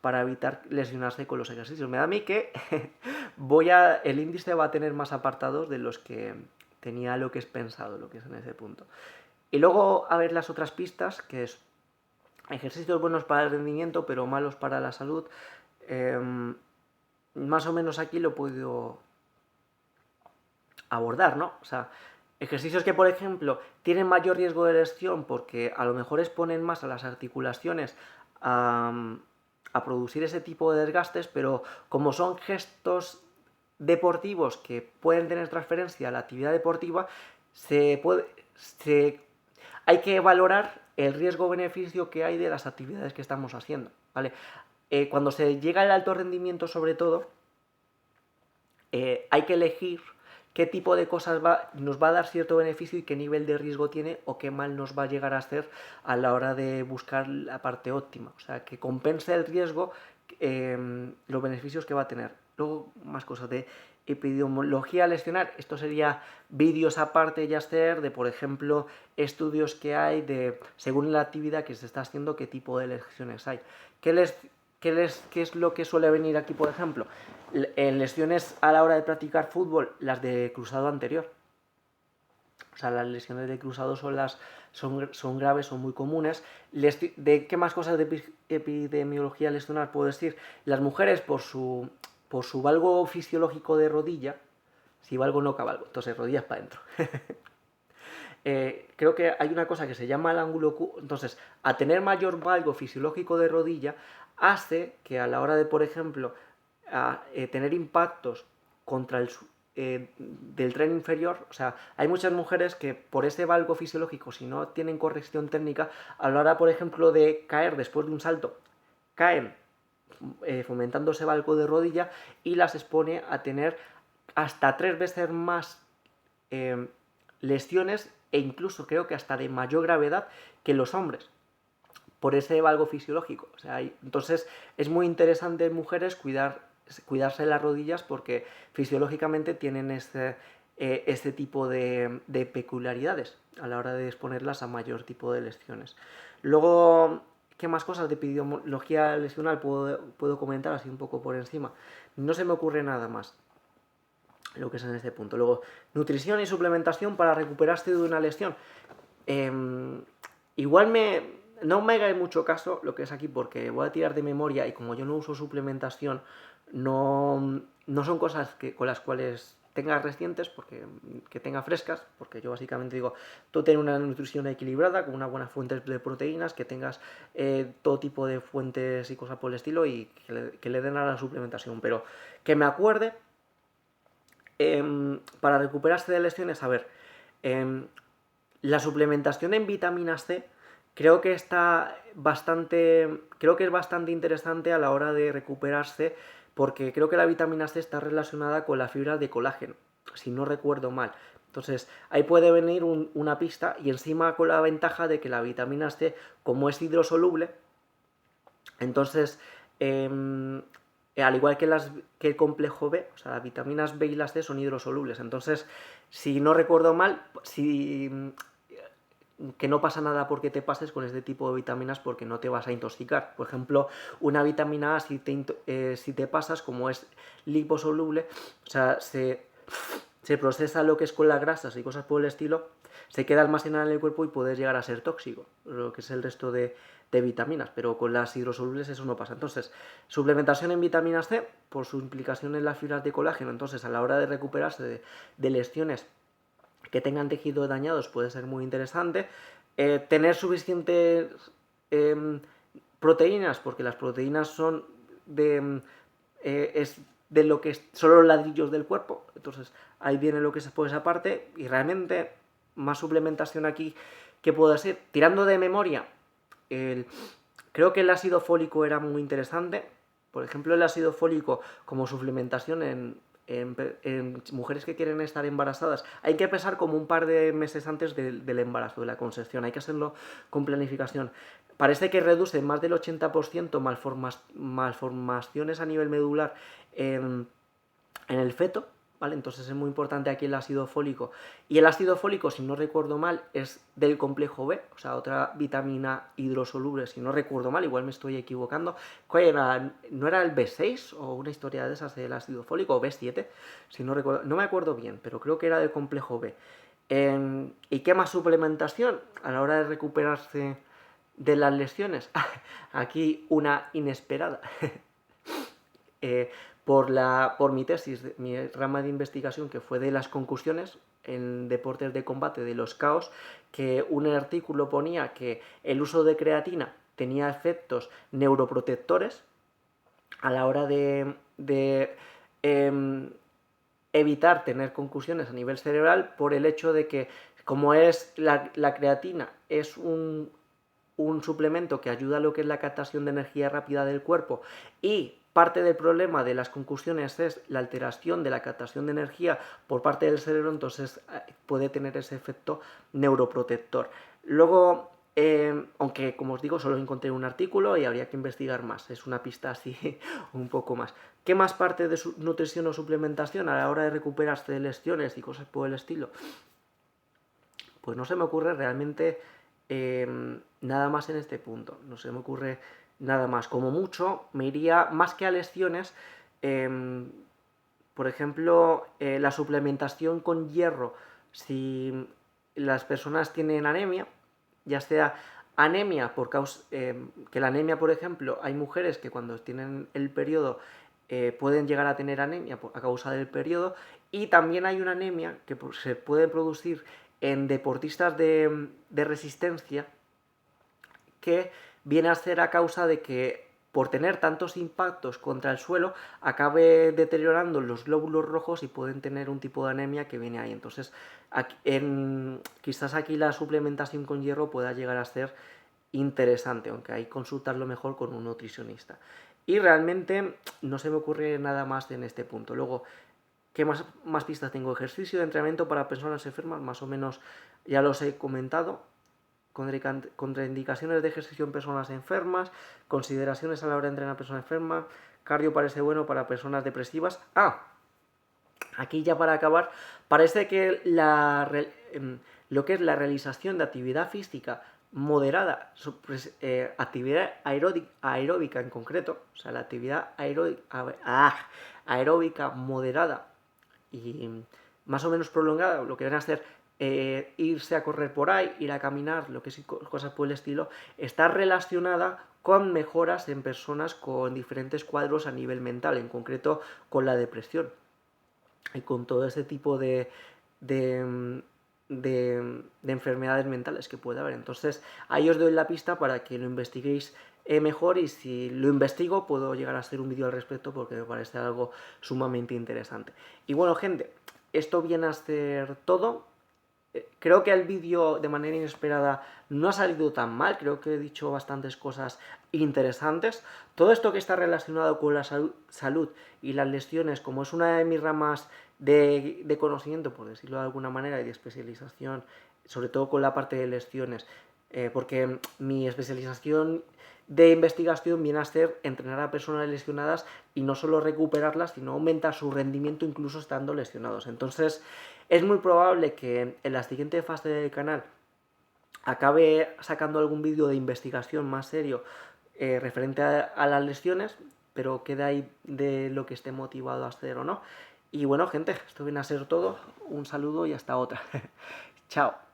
para evitar lesionarse con los ejercicios. Me da a mí que el índice va a tener más apartados de los que tenía lo que es pensado, lo que es en ese punto. Y luego a ver las otras pistas, que es ejercicios buenos para el rendimiento, pero malos para la salud. Más o menos aquí lo puedo abordar, ¿no? O sea, ejercicios que, por ejemplo, tienen mayor riesgo de lesión porque a lo mejor exponen más a las articulaciones a producir ese tipo de desgastes, pero como son gestos deportivos que pueden tener transferencia a la actividad deportiva, hay que valorar el riesgo-beneficio que hay de las actividades que estamos haciendo, ¿vale? Cuando se llega al alto rendimiento, sobre todo, hay que elegir qué tipo de cosas nos va a dar cierto beneficio y qué nivel de riesgo tiene o qué mal nos va a llegar a hacer a la hora de buscar la parte óptima. O sea, que compense el riesgo los beneficios que va a tener. Luego, más cosas de epidemiología lesionar. Esto sería vídeos aparte ya hacer de, por ejemplo, estudios que hay de, según la actividad que se está haciendo, qué tipo de lesiones hay. ¿Qué es lo que suele venir aquí, por ejemplo? En lesiones a la hora de practicar fútbol, las de cruzado anterior. O sea, las lesiones de cruzado son graves, son muy comunes. ¿De qué más cosas de epidemiología lesionar puedo decir? Las mujeres, por su valgo fisiológico de rodilla, si valgo no cabalgo, entonces rodillas para adentro. Creo que hay una cosa que se llama el ángulo Q. Entonces, a tener mayor valgo fisiológico de rodilla, hace que a la hora de, por ejemplo, tener impactos contra del tren inferior, o sea, hay muchas mujeres que por ese valgo fisiológico, si no tienen corrección técnica, a la hora, por ejemplo, de caer después de un salto, caen fomentando ese valgo de rodilla y las expone a tener hasta 3 veces más lesiones e incluso creo que hasta de mayor gravedad que los hombres por ese valgo fisiológico. O sea, entonces es muy interesante en mujeres cuidarse las rodillas porque fisiológicamente tienen este tipo de peculiaridades a la hora de exponerlas a mayor tipo de lesiones. Luego, ¿qué más cosas de epidemiología lesional puedo comentar así un poco por encima? No se me ocurre nada más lo que es en este punto. Luego, nutrición y suplementación para recuperarse de una lesión. Igual no me haga mucho caso lo que es aquí porque voy a tirar de memoria y como yo no uso suplementación, no son cosas con las cuales tenga recientes, que tenga frescas, porque yo básicamente digo, tú tienes una nutrición equilibrada, con una buena fuente de proteínas, que tengas todo tipo de fuentes y cosas por el estilo y que le den a la suplementación, pero que me acuerde para recuperarse de lesiones, a ver, la suplementación en vitaminas C creo que es bastante interesante a la hora de recuperarse porque creo que la vitamina C está relacionada con las fibras de colágeno, si no recuerdo mal. Entonces, ahí puede venir una pista y encima con la ventaja de que la vitamina C, como es hidrosoluble, entonces al igual que el complejo B, o sea, las vitaminas B y las C son hidrosolubles. Entonces, si no recuerdo mal, que no pasa nada porque te pases con este tipo de vitaminas porque no te vas a intoxicar. Por ejemplo, una vitamina A, si te pasas, como es liposoluble, o sea, se procesa lo que es con las grasas y cosas por el estilo, se queda almacenada en el cuerpo y puede llegar a ser tóxico, lo que es el resto de vitaminas, pero con las hidrosolubles eso no pasa. Entonces, suplementación en vitaminas C, por su implicación en las fibras de colágeno, entonces a la hora de recuperarse de lesiones que tengan tejidos dañados puede ser muy interesante. Tener suficientes proteínas, porque las proteínas son es de lo que son los ladrillos del cuerpo, entonces ahí viene lo que es por esa parte, y realmente más suplementación aquí que puedo hacer, tirando de memoria, creo que el ácido fólico era muy interesante. Por ejemplo, el ácido fólico como suplementación en mujeres que quieren estar embarazadas, hay que pesar como un par de meses antes del embarazo, de la concepción, hay que hacerlo con planificación. Parece que reduce más del 80% malformaciones a nivel medular en el feto, ¿vale? Entonces es muy importante aquí el ácido fólico. Y el ácido fólico, si no recuerdo mal, es del complejo B, o sea, otra vitamina hidrosoluble, si no recuerdo mal, igual me estoy equivocando. ¿Cuál era? ¿No era el B6 o una historia de esas del ácido fólico, o B7? Si no recuerdo, no me acuerdo bien, pero creo que era del complejo B. ¿Y qué más suplementación a la hora de recuperarse de las lesiones? Aquí una inesperada. Por mi tesis, mi rama de investigación, que fue de las concusiones en deportes de combate de los KOs, que un artículo ponía que el uso de creatina tenía efectos neuroprotectores a la hora de evitar tener concusiones a nivel cerebral, por el hecho de que, como es la creatina es un suplemento que ayuda a lo que es la captación de energía rápida del cuerpo, y parte del problema de las concusiones es la alteración de la captación de energía por parte del cerebro, entonces puede tener ese efecto neuroprotector. Luego, aunque como os digo, solo encontré un artículo y habría que investigar más, es una pista así un poco más. ¿Qué más parte de nutrición o suplementación a la hora de recuperarse de lesiones y cosas por el estilo? Pues no se me ocurre realmente nada más en este punto, no se me ocurre nada más. Como mucho me iría más que a lesiones, por ejemplo, la suplementación con hierro. Si las personas tienen anemia, ya sea anemia por causa que la anemia, por ejemplo, hay mujeres que cuando tienen el periodo pueden llegar a tener anemia a causa del periodo, y también hay una anemia que se puede producir en deportistas de resistencia, que viene a ser a causa de que por tener tantos impactos contra el suelo acabe deteriorando los glóbulos rojos y pueden tener un tipo de anemia que viene ahí. Entonces quizás aquí la suplementación con hierro pueda llegar a ser interesante, aunque hay que consultarlo mejor con un nutricionista. Y realmente no se me ocurre nada más en este punto. Luego, ¿qué más pistas tengo? Ejercicio de entrenamiento para personas enfermas, más o menos ya los he comentado. Contraindicaciones de ejercicio en personas enfermas, consideraciones a la hora de entrenar a personas enfermas, cardio parece bueno para personas depresivas. Aquí ya para acabar, parece que lo que es la realización de actividad física moderada, actividad aeróbica en concreto, o sea, la actividad aeróbica moderada y más o menos prolongada, lo que van a hacer irse a correr por ahí, ir a caminar, lo que es cosas por el estilo, está relacionada con mejoras en personas con diferentes cuadros a nivel mental, en concreto con la depresión y con todo ese tipo de enfermedades mentales que puede haber. Entonces ahí os doy la pista para que lo investiguéis mejor, y si lo investigo puedo llegar a hacer un vídeo al respecto porque me parece algo sumamente interesante. Y bueno, gente, esto viene a ser todo. Creo que el vídeo de manera inesperada no ha salido tan mal, creo que he dicho bastantes cosas interesantes. Todo esto que está relacionado con la salud y las lesiones, como es una de mis ramas de conocimiento, por decirlo de alguna manera, y de especialización, sobre todo con la parte de lesiones, porque mi especialización de investigación viene a ser entrenar a personas lesionadas y no solo recuperarlas, sino aumentar su rendimiento incluso estando lesionados. Entonces es muy probable que en la siguiente fase del canal acabe sacando algún vídeo de investigación más serio referente a las lesiones, pero queda ahí de lo que esté motivado a hacer o no. Y bueno, gente, esto viene a ser todo. Un saludo y hasta otra. Chao.